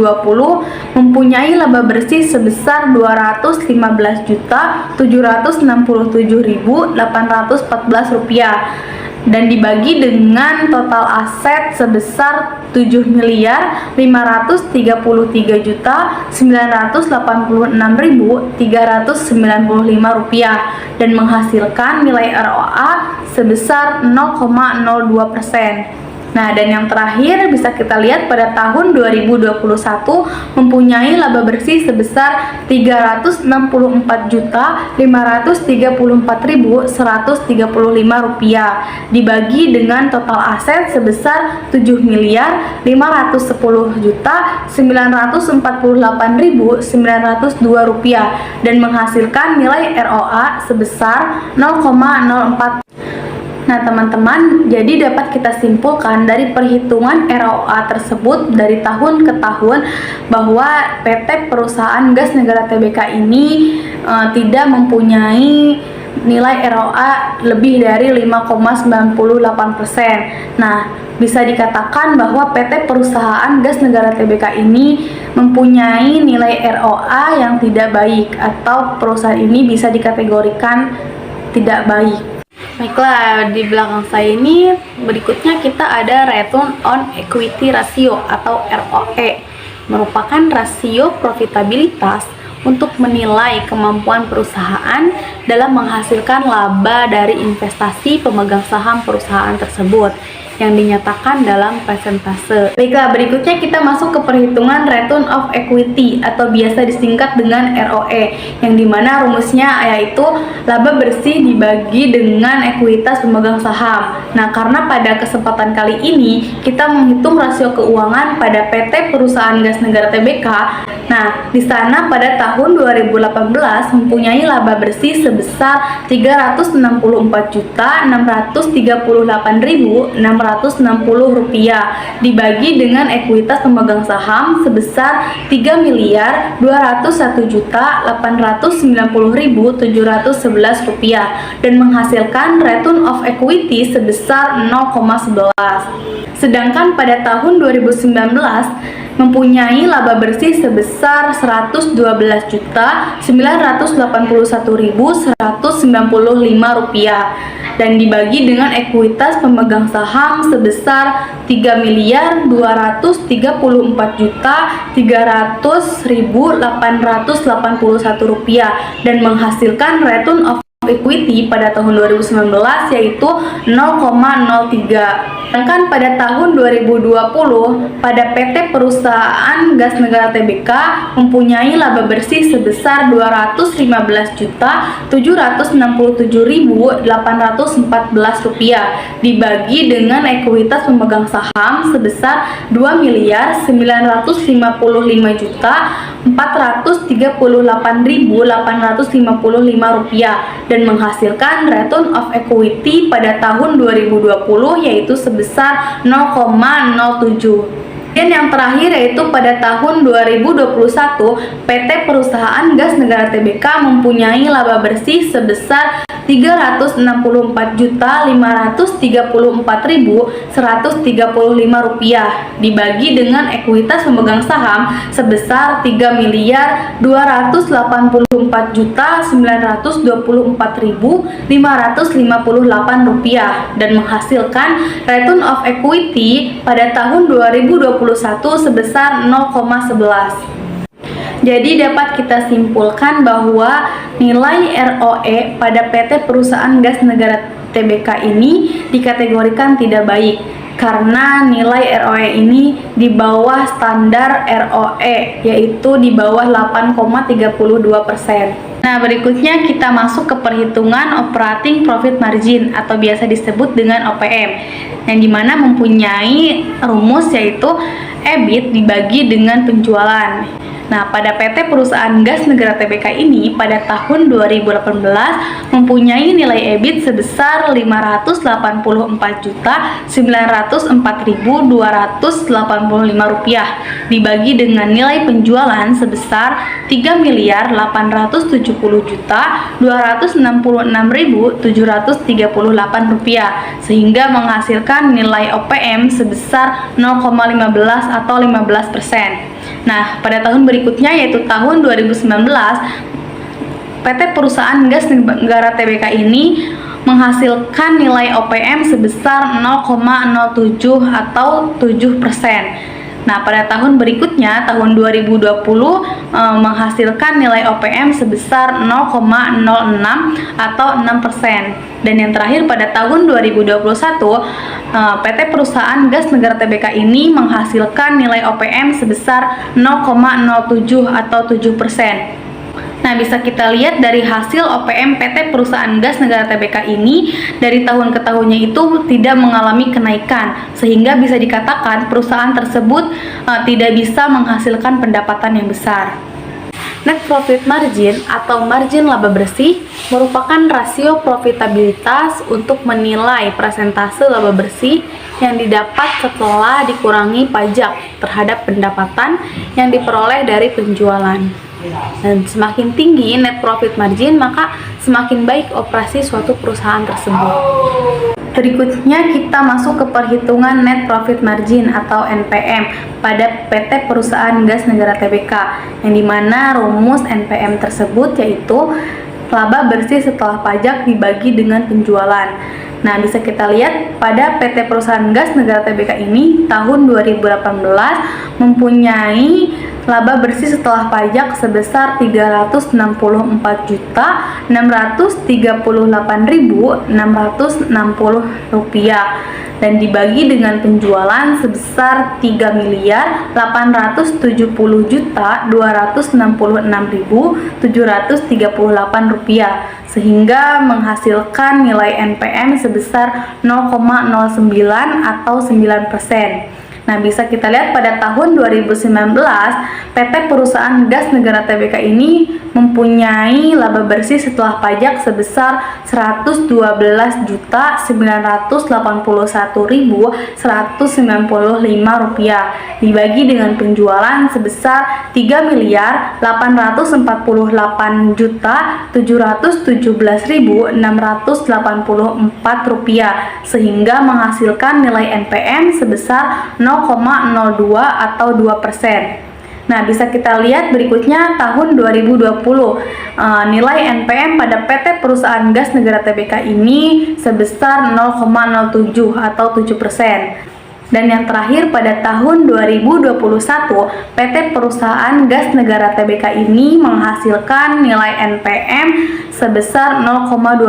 mempunyai laba bersih sebesar Rp215.967.814 dan dibagi dengan total aset sebesar Rp7.533.986.395 dan menghasilkan nilai ROA sebesar 0,02%. Nah, dan yang terakhir bisa kita lihat pada tahun 2021 mempunyai laba bersih sebesar Rp364.534.135 dibagi dengan total aset sebesar Rp7.510.948.902 dan menghasilkan nilai ROA sebesar 0,04%. Nah, teman-teman, jadi dapat kita simpulkan dari perhitungan ROA tersebut dari tahun ke tahun bahwa PT Perusahaan Gas Negara Tbk ini tidak mempunyai nilai ROA lebih dari 5,98%. Nah, bisa dikatakan bahwa PT Perusahaan Gas Negara Tbk ini mempunyai nilai ROA yang tidak baik atau perusahaan ini bisa dikategorikan tidak baik. Baiklah, di belakang saya ini berikutnya kita ada Return on Equity Ratio atau ROE, merupakan rasio profitabilitas untuk menilai kemampuan perusahaan dalam menghasilkan laba dari investasi pemegang saham perusahaan tersebut yang dinyatakan dalam persentase. Baiklah, berikutnya kita masuk ke perhitungan Return of Equity atau biasa disingkat dengan ROE, yang dimana rumusnya yaitu laba bersih dibagi dengan ekuitas pemegang saham. Nah, karena pada kesempatan kali ini kita menghitung rasio keuangan pada PT Perusahaan Gas Negara Tbk. Nah, di sana pada tahun 2018 mempunyai laba bersih sebesar Rp364.638.660 dibagi dengan ekuitas pemegang saham sebesar Rp3.201.890.711 dan menghasilkan return of equity sebesar 0,11. Sedangkan pada tahun 2019 mempunyai laba bersih sebesar Rp112.981.195 dan dibagi dengan ekuitas pemegang saham sebesar Rp3.234.300.881 dan menghasilkan return of equity pada tahun 2019 yaitu 0,03. Sedangkan pada tahun 2020 pada PT Perusahaan Gas Negara Tbk mempunyai laba bersih sebesar Rp215.967.814 dibagi dengan ekuitas pemegang saham sebesar Rp2.955.438.855 dan menghasilkan return of equity pada tahun 2020 yaitu sebesar 0,07. Dan yang terakhir yaitu pada tahun 2021 PT Perusahaan Gas Negara Tbk mempunyai laba bersih sebesar Rp364.534.135 dibagi dengan ekuitas pemegang saham sebesar Rp3.284.924.558 dan menghasilkan return of equity pada tahun 2021 sebesar 0,11. Jadi dapat kita simpulkan bahwa nilai ROE pada PT Perusahaan Gas Negara Tbk ini dikategorikan tidak baik karena nilai ROE ini di bawah standar ROE, yaitu di bawah 8,32%. Nah, berikutnya kita masuk ke perhitungan operating profit margin atau biasa disebut dengan OPM, yang dimana mempunyai rumus yaitu EBIT dibagi dengan penjualan. Nah, pada PT Perusahaan Gas Negara Tbk ini pada tahun 2018 mempunyai nilai EBIT sebesar Rp584.904.285 dibagi dengan nilai penjualan sebesar Rp3.870.266.738 sehingga menghasilkan nilai OPM sebesar 0,15 atau 15%. Nah, pada tahun berikutnya yaitu tahun 2019, PT Perusahaan Gas Negara Tbk ini menghasilkan nilai OPM sebesar 0,07 atau 7%. Nah, pada tahun berikutnya, tahun 2020, menghasilkan nilai OPM sebesar 0,06 atau 6%. Dan yang terakhir pada tahun 2021, PT Perusahaan Gas Negara Tbk ini menghasilkan nilai OPM sebesar 0,07 atau 7%. Nah, bisa kita lihat dari hasil OPM PT Perusahaan Gas Negara Tbk ini dari tahun ke tahunnya itu tidak mengalami kenaikan, sehingga bisa dikatakan perusahaan tersebut tidak bisa menghasilkan pendapatan yang besar. Net profit margin atau margin laba bersih merupakan rasio profitabilitas untuk menilai persentase laba bersih yang didapat setelah dikurangi pajak terhadap pendapatan yang diperoleh dari penjualan. Dan semakin tinggi net profit margin, maka semakin baik operasi suatu perusahaan tersebut. Berikutnya kita masuk ke perhitungan net profit margin atau NPM pada PT Perusahaan Gas Negara Tbk, yang dimana rumus NPM tersebut yaitu laba bersih setelah pajak dibagi dengan penjualan. Nah, bisa kita lihat pada PT Perusahaan Gas Negara Tbk ini tahun 2018 mempunyai laba bersih setelah pajak sebesar Rp364.638.660 dan dibagi dengan penjualan sebesar Rp3.870.266.738 sehingga menghasilkan nilai NPM sebesar 0,09 atau 9%. Nah, bisa kita lihat pada tahun 2019, PT Perusahaan Gas Negara Tbk ini mempunyai laba bersih setelah pajak sebesar Rp112.981.195 dibagi dengan penjualan sebesar Rp3.848.717.684 sehingga menghasilkan nilai NPM sebesar 0,02 atau 2%. Nah, bisa kita lihat berikutnya tahun 2020 nilai NPM pada PT Perusahaan Gas Negara Tbk ini sebesar 0,07 atau 7%. Dan yang terakhir pada tahun 2021 PT Perusahaan Gas Negara Tbk ini menghasilkan nilai NPM sebesar 0,12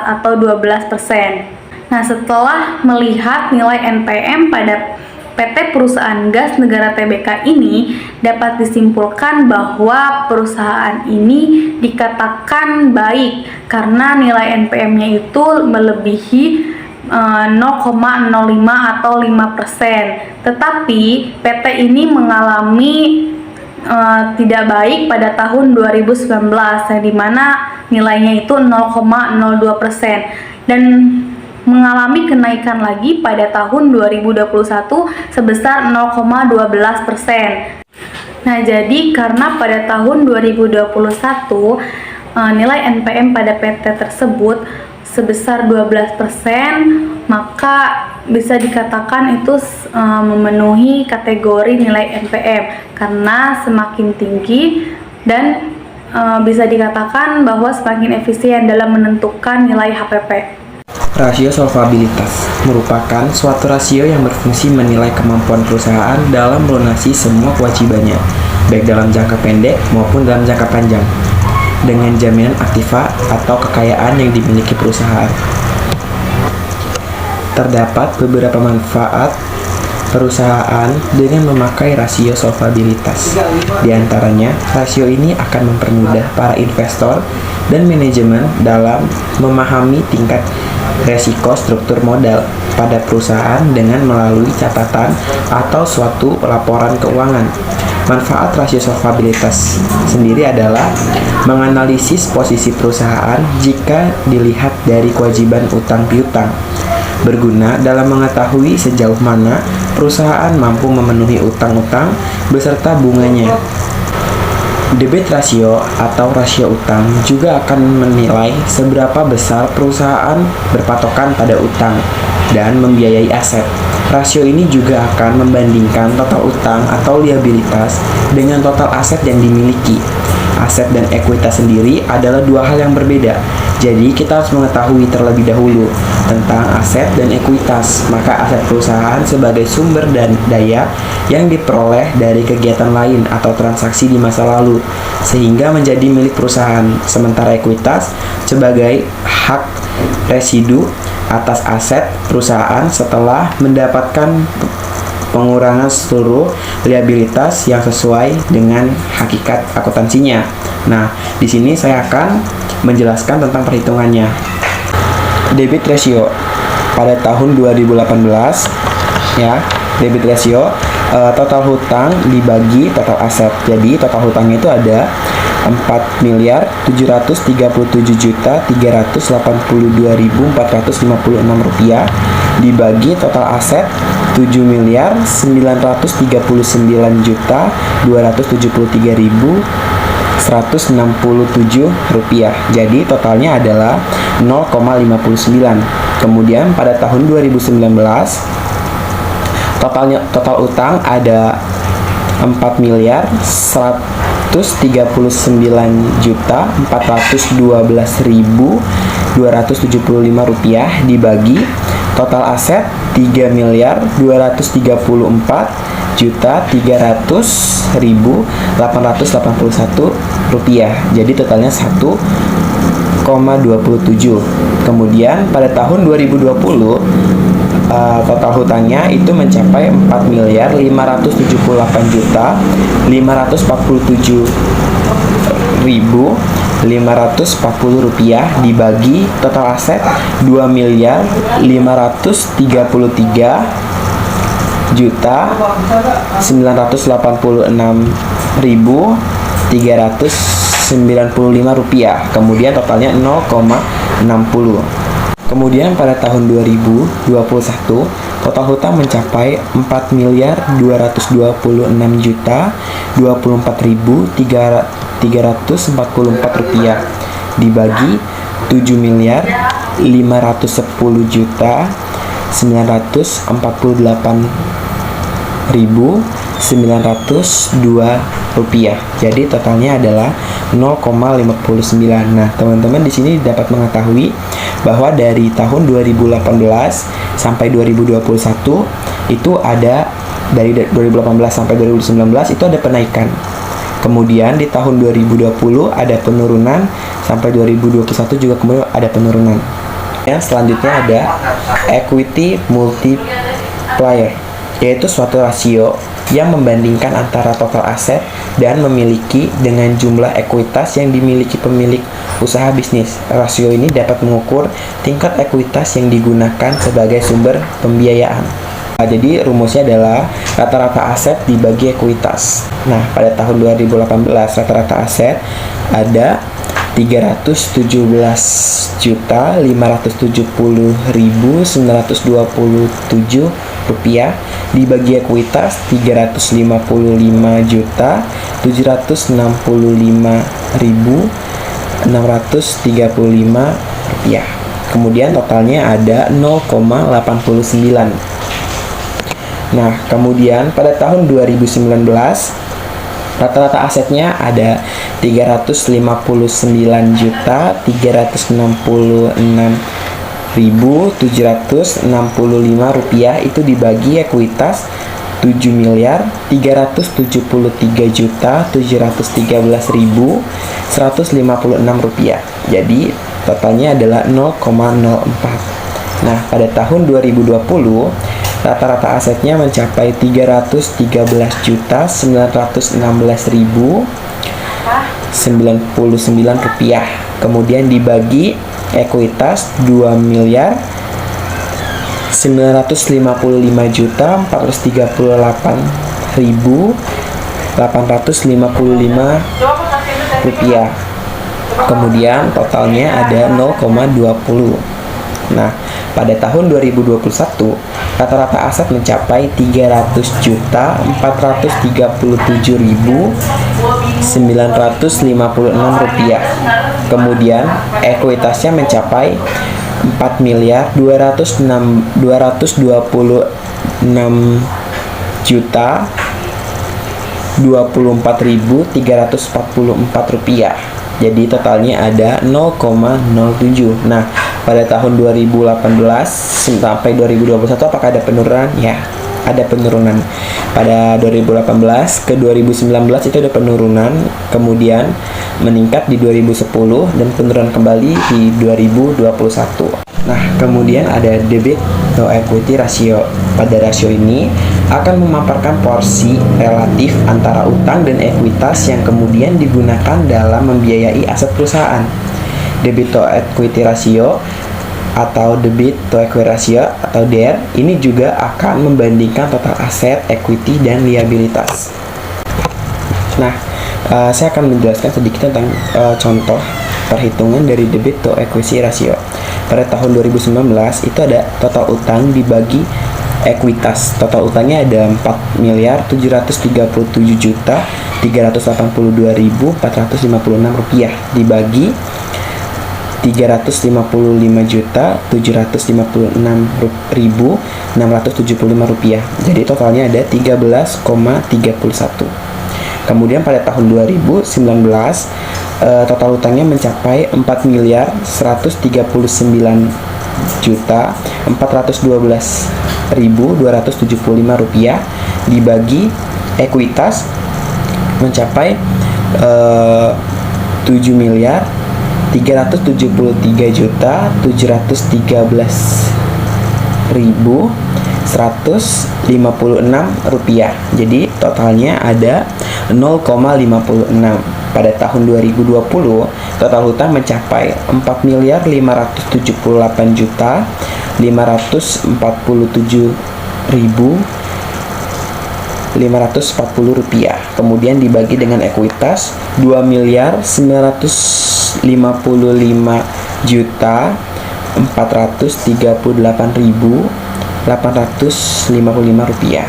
atau 12%. Nah, setelah melihat nilai NPM pada PT Perusahaan Gas Negara Tbk ini dapat disimpulkan bahwa perusahaan ini dikatakan baik karena nilai NPM-nya itu melebihi 0,05 atau 5%. Tetapi PT ini mengalami tidak baik pada tahun 2019 yang dimana nilainya itu 0,02% dan mengalami kenaikan lagi pada tahun 2021 sebesar 0,12%. Nah, jadi karena pada tahun 2021 nilai NPM pada PT tersebut sebesar 12%, maka bisa dikatakan itu memenuhi kategori nilai NPM karena semakin tinggi dan bisa dikatakan bahwa semakin efisien dalam menentukan nilai HPP. Rasio solvabilitas merupakan suatu rasio yang berfungsi menilai kemampuan perusahaan dalam melunasi semua kewajibannya, baik dalam jangka pendek maupun dalam jangka panjang, dengan jaminan aktiva atau kekayaan yang dimiliki perusahaan. Terdapat beberapa manfaat perusahaan dengan memakai rasio solvabilitas. Di antaranya, rasio ini akan mempermudah para investor dan manajemen dalam memahami tingkat resiko struktur modal pada perusahaan dengan melalui catatan atau suatu laporan keuangan. Manfaat rasio solvabilitas sendiri adalah menganalisis posisi perusahaan jika dilihat dari kewajiban utang piutang, berguna dalam mengetahui sejauh mana perusahaan mampu memenuhi utang-utang beserta bunganya. Debit rasio atau rasio utang juga akan menilai seberapa besar perusahaan berpatokan pada utang dan membiayai aset. Rasio ini juga akan membandingkan total utang atau liabilitas dengan total aset yang dimiliki. Aset dan ekuitas sendiri adalah dua hal yang berbeda. Jadi kita harus mengetahui terlebih dahulu tentang aset dan ekuitas. Maka aset perusahaan sebagai sumber dan daya yang diperoleh dari kegiatan lain atau transaksi di masa lalu sehingga menjadi milik perusahaan. Sementara ekuitas sebagai hak residu atas aset perusahaan setelah mendapatkan pengurangan seluruh liabilitas yang sesuai dengan hakikat akuntansinya. Nah, di sini saya akan menjelaskan tentang perhitungannya. Debit ratio pada tahun 2018 ya, debit ratio total hutang dibagi total aset. Jadi total hutangnya itu ada 4.737.382.456 rupiah dibagi total aset 7.973.273.167 rupiah. Jadi totalnya adalah 0,59. Kemudian pada tahun 2019 total utang ada 4.429.412.275 rupiah dibagi total aset 3.230.400.300.881 rupiah. Jadi totalnya 1,27. Kemudian pada tahun 2020 total hutangnya itu mencapai 4.548.547.540 rupiah dibagi total aset 2.986.395 rupiah. Kemudian totalnya 0,60. Kemudian pada tahun 2021 total hutang mencapai 4.226.024.344 rupiah dibagi 7.550.948.902 rupiah. Jadi totalnya adalah 0,59. Nah, teman-teman di sini dapat mengetahui bahwa dari tahun 2018 sampai 2021 itu ada dari 2018 sampai 2019 itu ada penaikan. Kemudian di tahun 2020 ada penurunan sampai 2021 juga kemudian ada penurunan. Yang selanjutnya ada equity multiplier, yaitu suatu rasio yang membandingkan antara total aset dan memiliki dengan jumlah ekuitas yang dimiliki pemilik usaha bisnis. Rasio ini dapat mengukur tingkat ekuitas yang digunakan sebagai sumber pembiayaan. Nah, jadi rumusnya adalah rata-rata aset dibagi ekuitas. Nah, pada tahun 2018 rata-rata aset ada 317.570.927 rupiah dibagi ekuitas 355.765.175 rupiah. Kemudian totalnya ada 0,89. Nah, kemudian pada tahun 2019 rata-rata asetnya ada 359.766.765 rupiah, itu dibagi ekuitas 7.313.713.156 rupiah. Jadi totalnya adalah 0,04. Nah, pada tahun 2020 rata-rata asetnya mencapai 313.916.099 rupiah. Kemudian dibagi ekuitas 2.935.438.855 rupiah. Kemudian totalnya ada 0,20. Nah, pada tahun 2021 rata-rata aset mencapai 300.437.956 rupiah. Kemudian ekuitasnya mencapai 4.224.024.344 rupiah. Jadi totalnya ada 0,07. Nah, pada tahun 2018 sampai 2021 apakah ada penurunan? Ya, ada penurunan. Pada 2018 ke 2019 itu ada penurunan, kemudian meningkat di 2010 dan penurunan kembali di 2021. Nah, kemudian ada debit to equity ratio. Pada rasio ini akan memaparkan porsi relatif antara utang dan ekuitas yang kemudian digunakan dalam membiayai aset perusahaan. Debit to equity ratio atau debit to equity ratio atau DER ini juga akan membandingkan total aset, equity, dan liabilitas. Nah, saya akan menjelaskan sedikit tentang contoh perhitungan dari debit to equity ratio. Pada tahun 2019 itu ada total utang dibagi ekuitas. Total utangnya ada 4.337.382.456 rupiah dibagi 350.756.675 rupiah. Jadi totalnya ada 13,31. Kemudian pada tahun 2019 total utangnya mencapai 4.119.412.275 rupiah dibagi ekuitas mencapai 7.313.156 rupiah. Jadi totalnya ada 0,56. Pada tahun 2020 total hutang mencapai 4.578.547.540 rupiah. Kemudian dibagi dengan ekuitas 2.955.438.855 rupiah.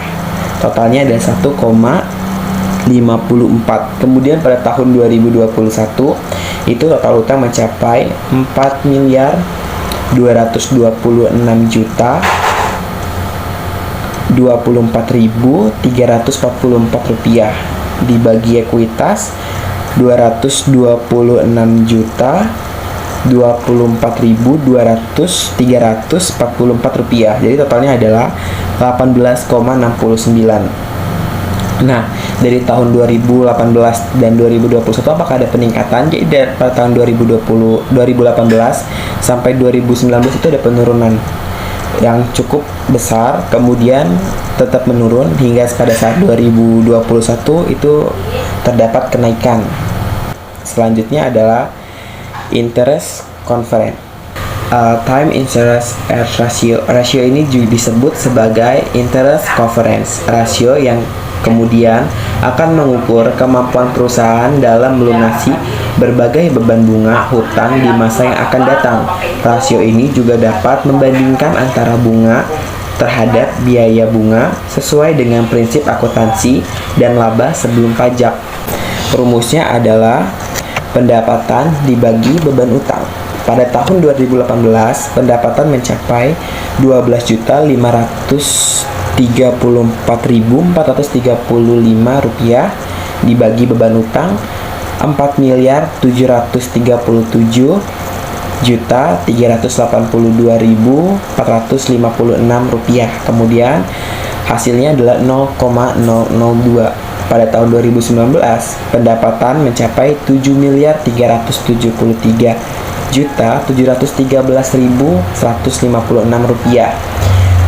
Totalnya ada 1,54. Kemudian pada tahun 2021 itu total utang mencapai 4.226.024.344 rupiah dibagi ekuitas 224.244 rupiah. Jadi totalnya adalah 18,69. Nah, dari tahun 2018 dan 2021 apakah ada peningkatan? Jadi dari pada tahun 2018 sampai 2019 itu ada penurunan yang cukup besar, kemudian tetap menurun hingga pada saat 2021 itu terdapat kenaikan. Selanjutnya adalah interest coverage. Time interest ratio. Rasio ini juga disebut sebagai interest coverage ratio yang kemudian akan mengukur kemampuan perusahaan dalam melunasi berbagai beban bunga hutang di masa yang akan datang. Rasio ini juga dapat membandingkan antara bunga terhadap biaya bunga sesuai dengan prinsip akuntansi dan laba sebelum pajak. Rumusnya adalah pendapatan dibagi beban utang. Pada tahun 2018, pendapatan mencapai Rp12.534.435 dibagi beban utang Rp4.737.382.456. Kemudian hasilnya adalah 0,002. Pada tahun 2019, pendapatan mencapai Rp7.313.156.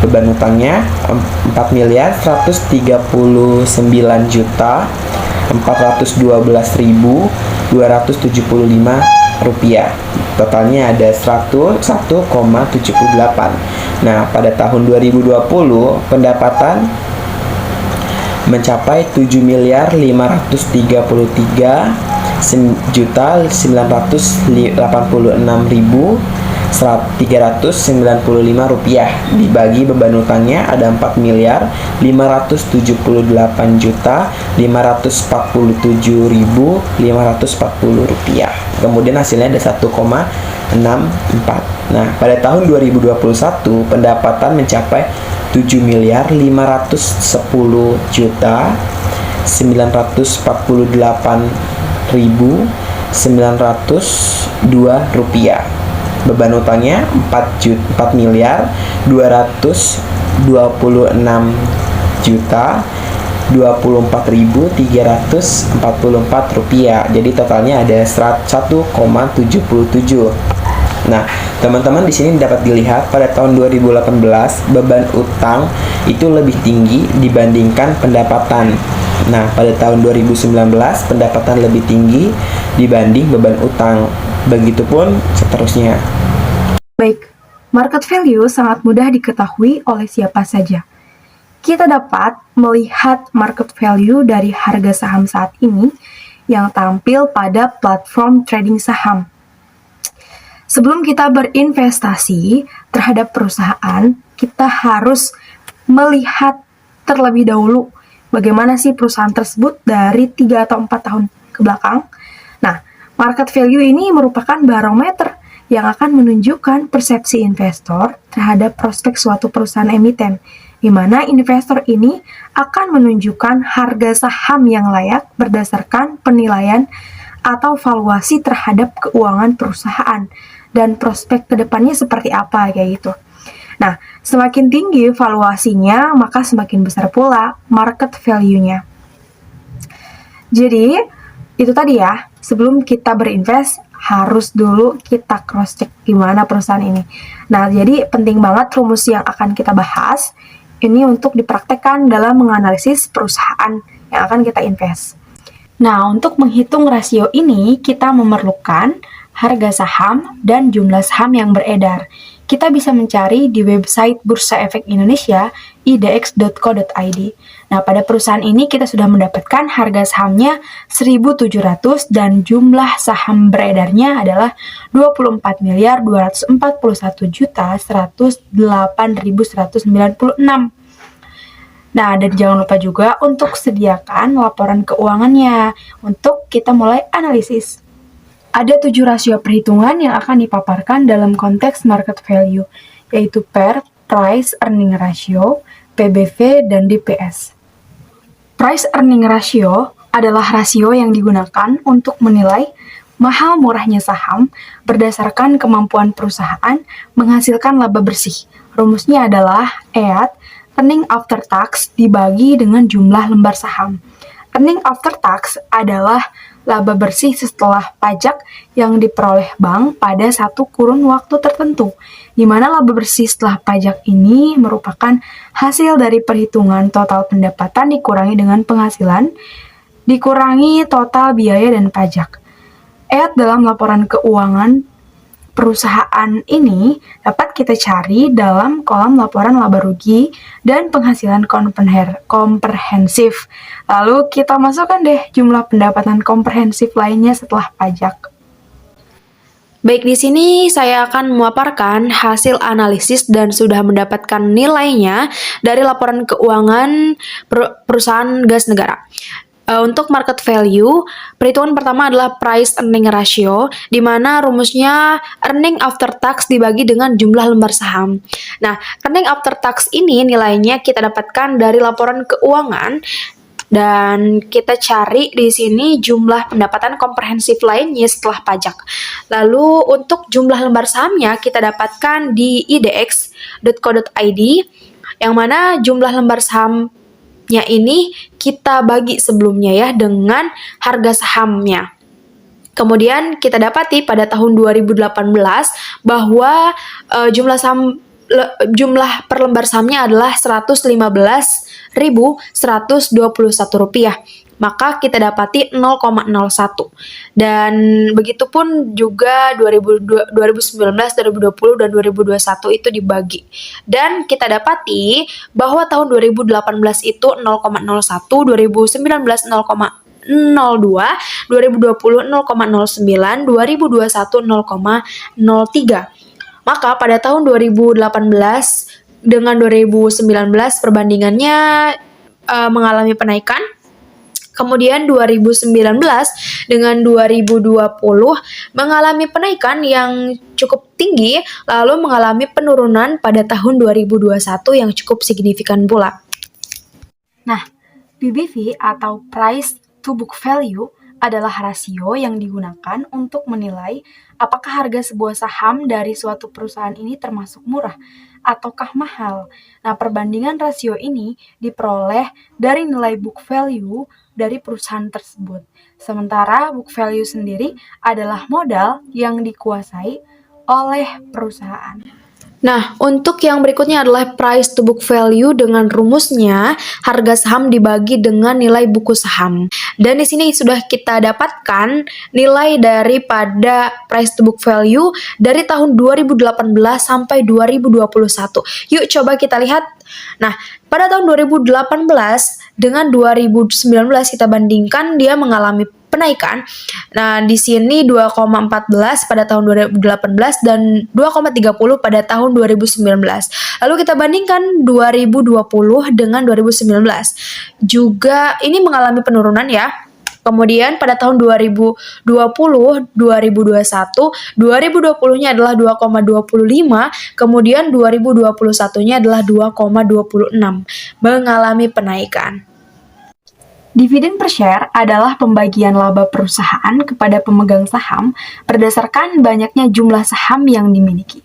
Beban utangnya Rp4.412.275. Totalnya ada 101,78. Nah, pada tahun 2020 pendapatan mencapai Rp7.536.395 dibagi beban utangnya ada Rp4.547.540. Kemudian hasilnya ada 1,64. Nah, pada tahun 2021 pendapatan mencapai Rp7.510.948.902. Beban utangnya Rp4.426.024.344. Jadi totalnya ada 1,77. Nah, teman-teman di sini dapat dilihat pada tahun 2018 beban utang itu lebih tinggi dibandingkan pendapatan. Nah, pada tahun 2019 pendapatan lebih tinggi dibanding beban utang. Begitupun seterusnya. Baik, market value sangat mudah diketahui oleh siapa saja. Kita dapat melihat market value dari harga saham saat ini yang tampil pada platform trading saham. Sebelum kita berinvestasi terhadap perusahaan, kita harus melihat terlebih dahulu bagaimana sih perusahaan tersebut dari 3 atau 4 tahun ke belakang. Nah, market value ini merupakan barometer yang akan menunjukkan persepsi investor terhadap prospek suatu perusahaan emiten, di mana investor ini akan menunjukkan harga saham yang layak berdasarkan penilaian atau valuasi terhadap keuangan perusahaan dan prospek kedepannya seperti apa kayak gitu. Nah, semakin tinggi valuasinya, maka semakin besar pula market value-nya. Jadi, itu tadi ya, sebelum kita berinvest, harus dulu kita cross-check gimana perusahaan ini. Nah, jadi penting banget rumus yang akan kita bahas, ini untuk dipraktekkan dalam menganalisis perusahaan yang akan kita invest. Nah, untuk menghitung rasio ini, kita memerlukan harga saham dan jumlah saham yang beredar. Kita bisa mencari di website Bursa Efek Indonesia idx.co.id. Nah, pada perusahaan ini kita sudah mendapatkan harga sahamnya 1.700 dan jumlah saham beredarnya adalah 24.241.108.196. Nah, dan jangan lupa juga untuk sediakan laporan keuangannya untuk kita mulai analisis. Ada 7 rasio perhitungan yang akan dipaparkan dalam konteks market value, yaitu PER, Price Earning Ratio, PBV, dan DPS. Price Earning Ratio adalah rasio yang digunakan untuk menilai mahal murahnya saham berdasarkan kemampuan perusahaan menghasilkan laba bersih. Rumusnya adalah EAT, Earning After Tax, dibagi dengan jumlah lembar saham. Earning After Tax adalah laba bersih setelah pajak yang diperoleh bank pada satu kurun waktu tertentu, di mana laba bersih setelah pajak ini merupakan hasil dari perhitungan total pendapatan dikurangi dengan penghasilan, dikurangi total biaya dan pajak. EAT dalam laporan keuangan perusahaan ini dapat kita cari dalam kolom laporan laba rugi dan penghasilan komprehensif. Lalu kita masukkan deh jumlah pendapatan komprehensif lainnya setelah pajak. Baik, di sini saya akan memaparkan hasil analisis dan sudah mendapatkan nilainya dari laporan keuangan perusahaan gas negara. Untuk market value, perhitungan pertama adalah price earning ratio, di mana rumusnya earning after tax dibagi dengan jumlah lembar saham. Nah, earning after tax ini nilainya kita dapatkan dari laporan keuangan, dan kita cari di sini jumlah pendapatan komprehensif lainnya setelah pajak. Lalu untuk jumlah lembar sahamnya kita dapatkan di idx.co.id, yang mana jumlah lembar sahamnya ini kita bagi sebelumnya ya dengan harga sahamnya. Kemudian kita dapati pada tahun 2018 bahwa jumlah per lembar sahamnya adalah Rp115.121. Maka kita dapati 0,01. Dan begitupun juga 2019, 2020, dan 2021 itu dibagi. Dan kita dapati bahwa tahun 2018 itu 0,01, 2019 0,02, 2020 0,09, 2021 0,03. Maka pada tahun 2018 dengan 2019 perbandingannya mengalami penaikan. Kemudian 2019 dengan 2020 mengalami penaikan yang cukup tinggi, lalu mengalami penurunan pada tahun 2021 yang cukup signifikan pula. Nah, PBV atau Price to Book Value adalah rasio yang digunakan untuk menilai apakah harga sebuah saham dari suatu perusahaan ini termasuk murah ataukah mahal. Nah, perbandingan rasio ini diperoleh dari nilai book value dari perusahaan tersebut. Sementara book value sendiri adalah modal yang dikuasai oleh perusahaan. Nah, untuk yang berikutnya adalah price to book value dengan rumusnya harga saham dibagi dengan nilai buku saham. Dan di sini sudah kita dapatkan nilai daripada price to book value dari tahun 2018 sampai 2021. Yuk coba kita lihat. Nah, pada tahun 2018 dengan 2019 kita bandingkan, dia mengalami penaikan. Nah, di sini 2,14 pada tahun 2018 dan 2,30 pada tahun 2019. Lalu kita bandingkan 2020 dengan 2019. Juga ini mengalami penurunan ya. Kemudian pada tahun 2020, 2021, 2020-nya adalah 2,25, kemudian 2021-nya adalah 2,26, mengalami penaikan. Dividen per share adalah pembagian laba perusahaan kepada pemegang saham berdasarkan banyaknya jumlah saham yang dimiliki.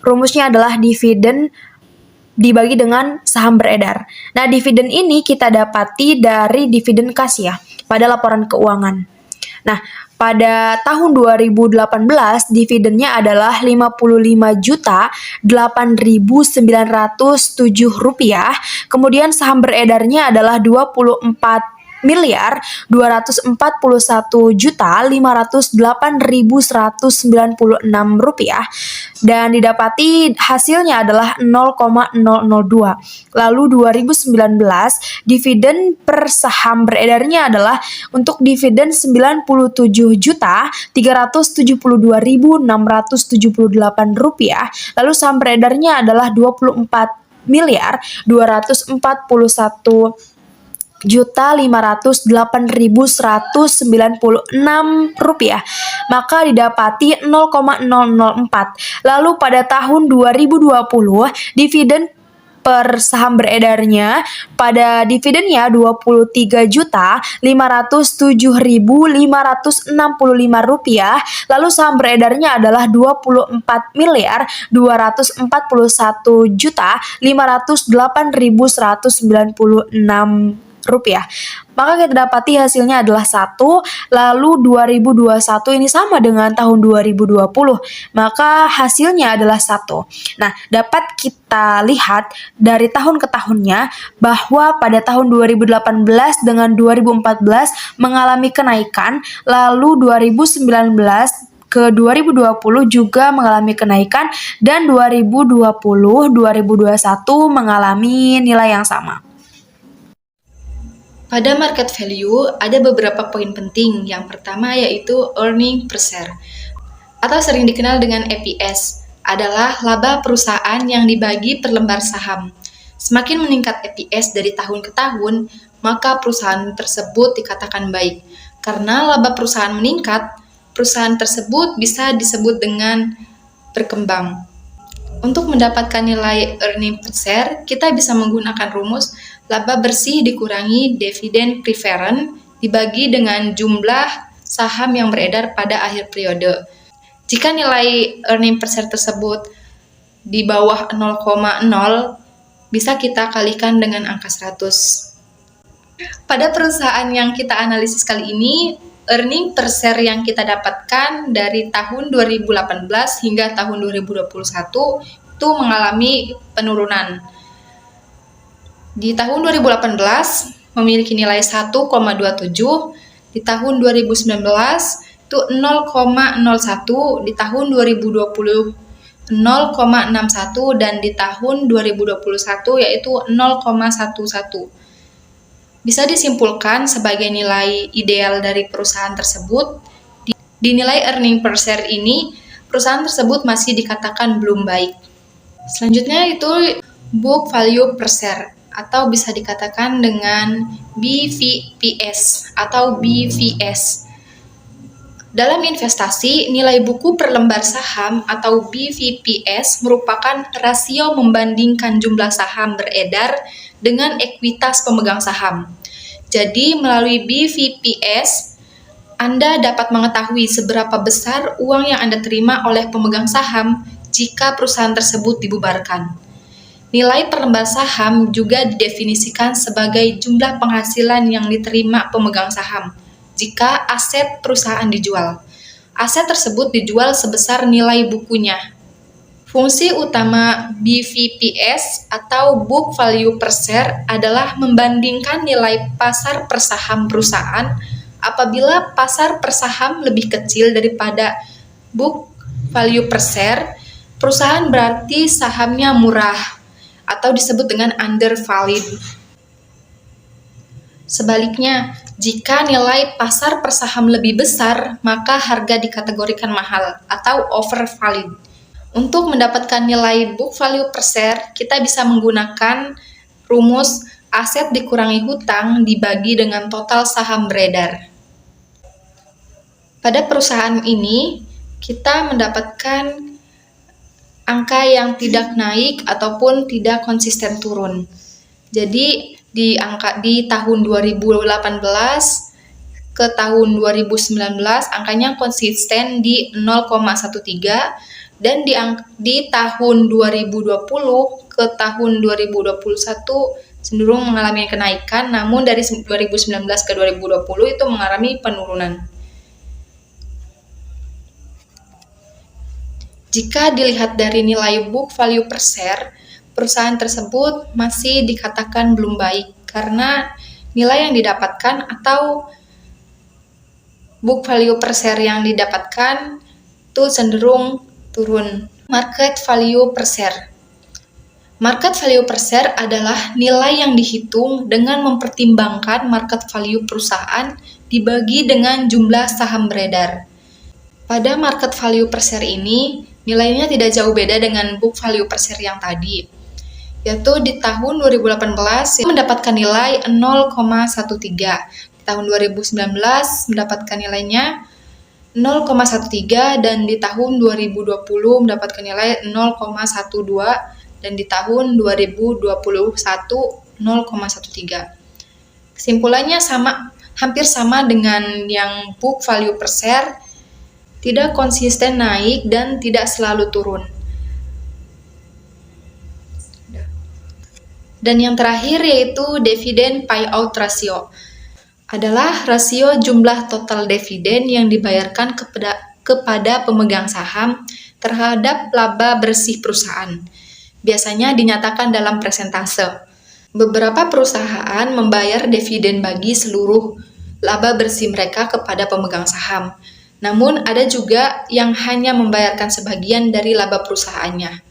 Rumusnya adalah dividen dibagi dengan saham beredar. Nah, dividen ini kita dapati dari dividen kas ya, pada laporan keuangan. Nah, pada tahun 2018 dividennya adalah Rp59.907. Kemudian saham beredarnya adalah Rp24.508.196. Dan didapati hasilnya adalah 0,002. Lalu 2019 dividen per saham beredarnya adalah untuk dividen Rp97.372.678. Lalu saham beredarnya adalah Rp24.208.196. Maka didapati 0,004. Lalu pada tahun 2020 dividen per saham beredarnya pada dividennya Rp23.507.565. Lalu saham beredarnya adalah Rp24.208.196. Maka kita dapati hasilnya adalah 1. Lalu 2021 ini sama dengan tahun 2020, maka hasilnya adalah 1. Nah, dapat kita lihat dari tahun ke tahunnya bahwa pada tahun 2018 dengan 2014 mengalami kenaikan, lalu 2019 ke 2020 juga mengalami kenaikan, dan 2020-2021 mengalami nilai yang sama. Pada market value ada beberapa poin penting. Yang pertama yaitu earning per share atau sering dikenal dengan EPS, adalah laba perusahaan yang dibagi per lembar saham. Semakin meningkat EPS dari tahun ke tahun, maka perusahaan tersebut dikatakan baik. Karena laba perusahaan meningkat, perusahaan tersebut bisa disebut dengan berkembang. Untuk mendapatkan nilai earning per share, kita bisa menggunakan rumus laba bersih dikurangi dividen preferred dibagi dengan jumlah saham yang beredar pada akhir periode. Jika nilai earning per share tersebut di bawah 0,0, bisa kita kalikan dengan angka 100. Pada perusahaan yang kita analisis kali ini, earning per share yang kita dapatkan dari tahun 2018 hingga tahun 2021 itu mengalami penurunan. Di tahun 2018 memiliki nilai 1,27, di tahun 2019 itu 0,01, di tahun 2020 0,61, dan di tahun 2021 yaitu 0,11. Bisa disimpulkan sebagai nilai ideal dari perusahaan tersebut. Di nilai earning per share ini, perusahaan tersebut masih dikatakan belum baik. Selanjutnya itu book value per share, atau bisa dikatakan dengan BVPS atau BVS. Dalam investasi, nilai buku per lembar saham atau BVPS merupakan rasio membandingkan jumlah saham beredar dengan ekuitas pemegang saham. Jadi, melalui BVPS, Anda dapat mengetahui seberapa besar uang yang Anda terima oleh pemegang saham jika perusahaan tersebut dibubarkan. Nilai per lembar saham juga didefinisikan sebagai jumlah penghasilan yang diterima pemegang saham jika aset perusahaan dijual. Aset tersebut dijual sebesar nilai bukunya. Fungsi utama BVPS atau book value per share adalah membandingkan nilai pasar per saham perusahaan. Apabila pasar per saham lebih kecil daripada book value per share, perusahaan berarti sahamnya murah atau disebut dengan undervalued. Sebaliknya, jika nilai pasar per saham lebih besar, maka harga dikategorikan mahal atau overvalued. Untuk mendapatkan nilai book value per share, kita bisa menggunakan rumus aset dikurangi hutang dibagi dengan total saham beredar. Pada perusahaan ini, kita mendapatkan angka yang tidak naik ataupun tidak konsisten turun. Jadi, di tahun 2018 ke tahun 2019 angkanya konsisten di 0,13, dan di tahun 2020 ke tahun 2021 cenderung mengalami kenaikan, namun dari 2019 ke 2020 itu mengalami penurunan. Jika dilihat dari nilai book value per share, perusahaan tersebut masih dikatakan belum baik karena nilai yang didapatkan atau book value per share yang didapatkan itu cenderung turun. Market value per share. Market value per share adalah nilai yang dihitung dengan mempertimbangkan market value perusahaan dibagi dengan jumlah saham beredar. Pada market value per share ini, nilainya tidak jauh beda dengan book value per share yang tadi, yaitu di tahun 2018 mendapatkan nilai 0,13, di tahun 2019 mendapatkan nilainya 0,13, dan di tahun 2020 mendapatkan nilai 0,12, dan di tahun 2021 0,13. Kesimpulannya hampir sama dengan yang book value per share, tidak konsisten naik dan tidak selalu turun. Dan yang terakhir yaitu dividend payout ratio, adalah rasio jumlah total dividen yang dibayarkan kepada pemegang saham terhadap laba bersih perusahaan. Biasanya dinyatakan dalam persentase. Beberapa perusahaan membayar dividen bagi seluruh laba bersih mereka kepada pemegang saham. Namun ada juga yang hanya membayarkan sebagian dari laba perusahaannya.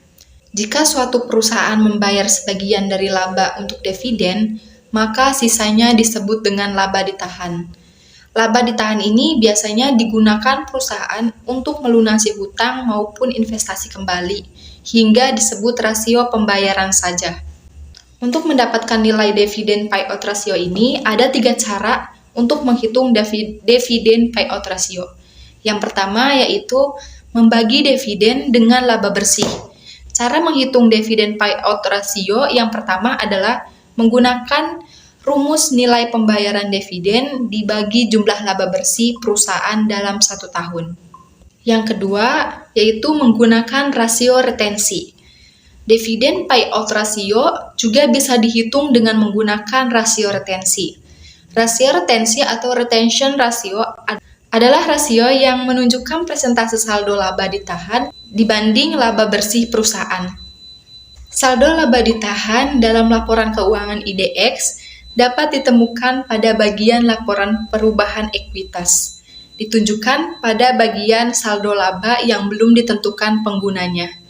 Jika suatu perusahaan membayar sebagian dari laba untuk dividen, maka sisanya disebut dengan laba ditahan. Laba ditahan ini biasanya digunakan perusahaan untuk melunasi hutang maupun investasi kembali, hingga disebut rasio pembayaran saja. Untuk mendapatkan nilai dividen payout ratio ini, ada 3 cara untuk menghitung dividen payout ratio. Yang pertama yaitu membagi dividen dengan laba bersih. Cara menghitung dividen payout ratio yang pertama adalah menggunakan rumus nilai pembayaran dividen dibagi jumlah laba bersih perusahaan dalam 1 tahun. Yang kedua yaitu menggunakan rasio retensi. Dividen payout ratio juga bisa dihitung dengan menggunakan rasio retensi. Rasio retensi atau retention ratio adalah rasio yang menunjukkan persentase saldo laba ditahan dibanding laba bersih perusahaan. Saldo laba ditahan dalam laporan keuangan IDX dapat ditemukan pada bagian laporan perubahan ekuitas, ditunjukkan pada bagian saldo laba yang belum ditentukan penggunanya.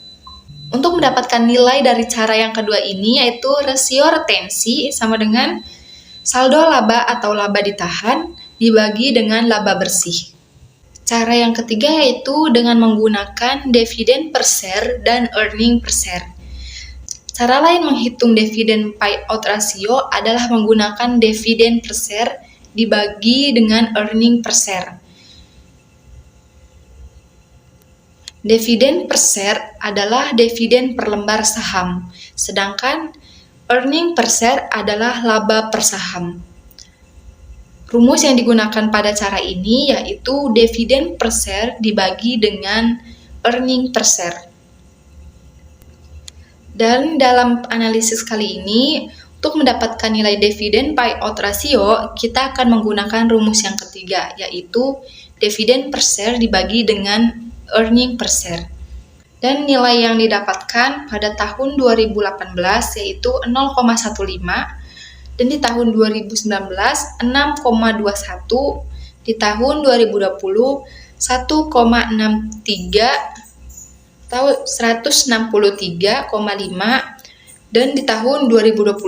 Untuk mendapatkan nilai dari cara yang kedua ini yaitu rasio retensi sama dengan saldo laba atau laba ditahan dibagi dengan laba bersih. Cara yang ketiga yaitu dengan menggunakan dividen per share dan earning per share. Cara lain menghitung dividen payout ratio adalah menggunakan dividen per share dibagi dengan earning per share. Dividen per share adalah dividen per lembar saham, sedangkan earning per share adalah laba per saham. Rumus yang digunakan pada cara ini yaitu dividen per share dibagi dengan earning per share. Dan dalam analisis kali ini, untuk mendapatkan nilai dividen payout ratio, kita akan menggunakan rumus yang ketiga, yaitu dividen per share dibagi dengan earning per share. Dan nilai yang didapatkan pada tahun 2018 yaitu 0,15, dan di tahun 2019 6,21, di tahun 2020 1,63 atau 163,5, dan di tahun 2021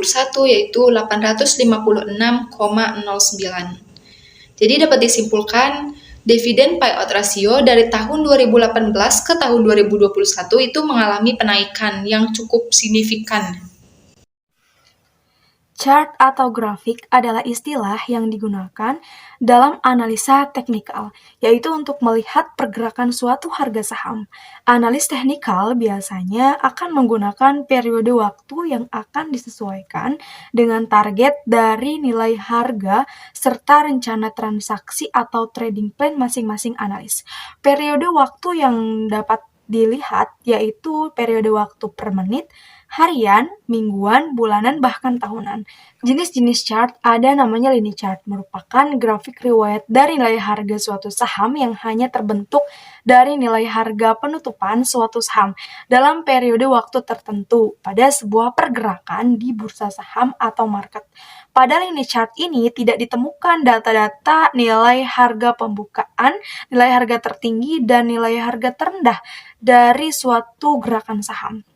yaitu 856,09. Jadi dapat disimpulkan dividen payout ratio dari tahun 2018 ke tahun 2021 itu mengalami penaikan yang cukup signifikan. Chart atau grafik adalah istilah yang digunakan dalam analisa teknikal, yaitu untuk melihat pergerakan suatu harga saham. Analis teknikal biasanya akan menggunakan periode waktu yang akan disesuaikan dengan target dari nilai harga serta rencana transaksi atau trading plan masing-masing analis. Periode waktu yang dapat dilihat yaitu periode waktu per menit, harian, mingguan, bulanan, bahkan tahunan. Jenis-jenis chart ada namanya line chart, merupakan grafik riwayat dari nilai harga suatu saham yang hanya terbentuk dari nilai harga penutupan suatu saham dalam periode waktu tertentu pada sebuah pergerakan di bursa saham atau market. Pada line chart ini tidak ditemukan data-data nilai harga pembukaan, nilai harga tertinggi, dan nilai harga terendah dari suatu gerakan saham.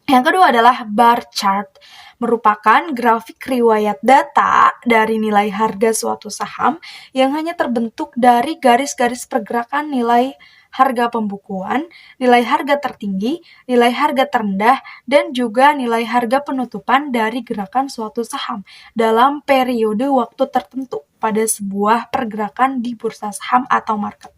Yang kedua adalah bar chart, merupakan grafik riwayat data dari nilai harga suatu saham yang hanya terbentuk dari garis-garis pergerakan nilai harga pembukuan, nilai harga tertinggi, nilai harga terendah, dan juga nilai harga penutupan dari gerakan suatu saham dalam periode waktu tertentu pada sebuah pergerakan di bursa saham atau market.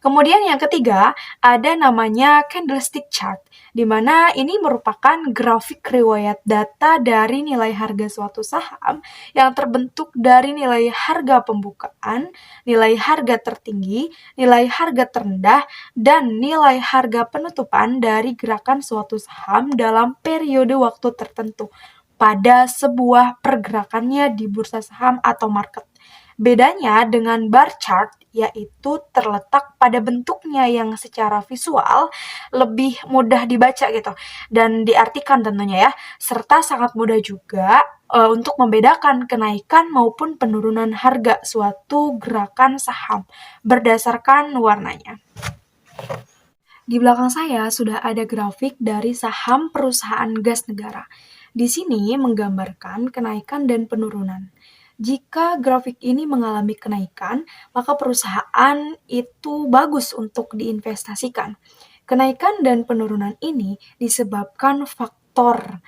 Kemudian yang ketiga, ada namanya candlestick chart, di mana ini merupakan grafik riwayat data dari nilai harga suatu saham yang terbentuk dari nilai harga pembukaan, nilai harga tertinggi, nilai harga terendah, dan nilai harga penutupan dari gerakan suatu saham dalam periode waktu tertentu pada sebuah pergerakannya di bursa saham atau market. Bedanya dengan bar chart yaitu terletak pada bentuknya yang secara visual lebih mudah dibaca gitu dan diartikan tentunya ya, serta sangat mudah juga untuk membedakan kenaikan maupun penurunan harga suatu gerakan saham berdasarkan warnanya. Di belakang saya sudah ada grafik dari saham perusahaan gas negara. Di sini menggambarkan kenaikan dan penurunan. Jika grafik ini mengalami kenaikan, maka perusahaan itu bagus untuk diinvestasikan. Kenaikan dan penurunan ini disebabkan faktor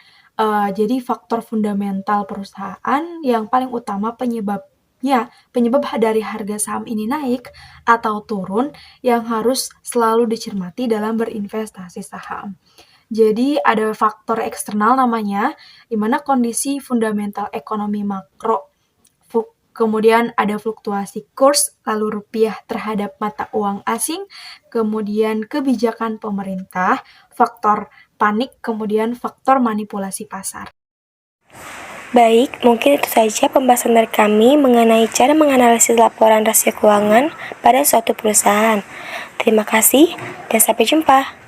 Jadi faktor fundamental perusahaan yang paling utama penyebab dari harga saham ini naik atau turun yang harus selalu dicermati dalam berinvestasi saham. Jadi ada faktor eksternal namanya, di mana kondisi fundamental ekonomi makro, kemudian ada fluktuasi kurs, lalu rupiah terhadap mata uang asing, kemudian kebijakan pemerintah, faktor panik, kemudian faktor manipulasi pasar. Baik, mungkin itu saja pembahasan dari kami mengenai cara menganalisis laporan rasio keuangan pada suatu perusahaan. Terima kasih dan sampai jumpa.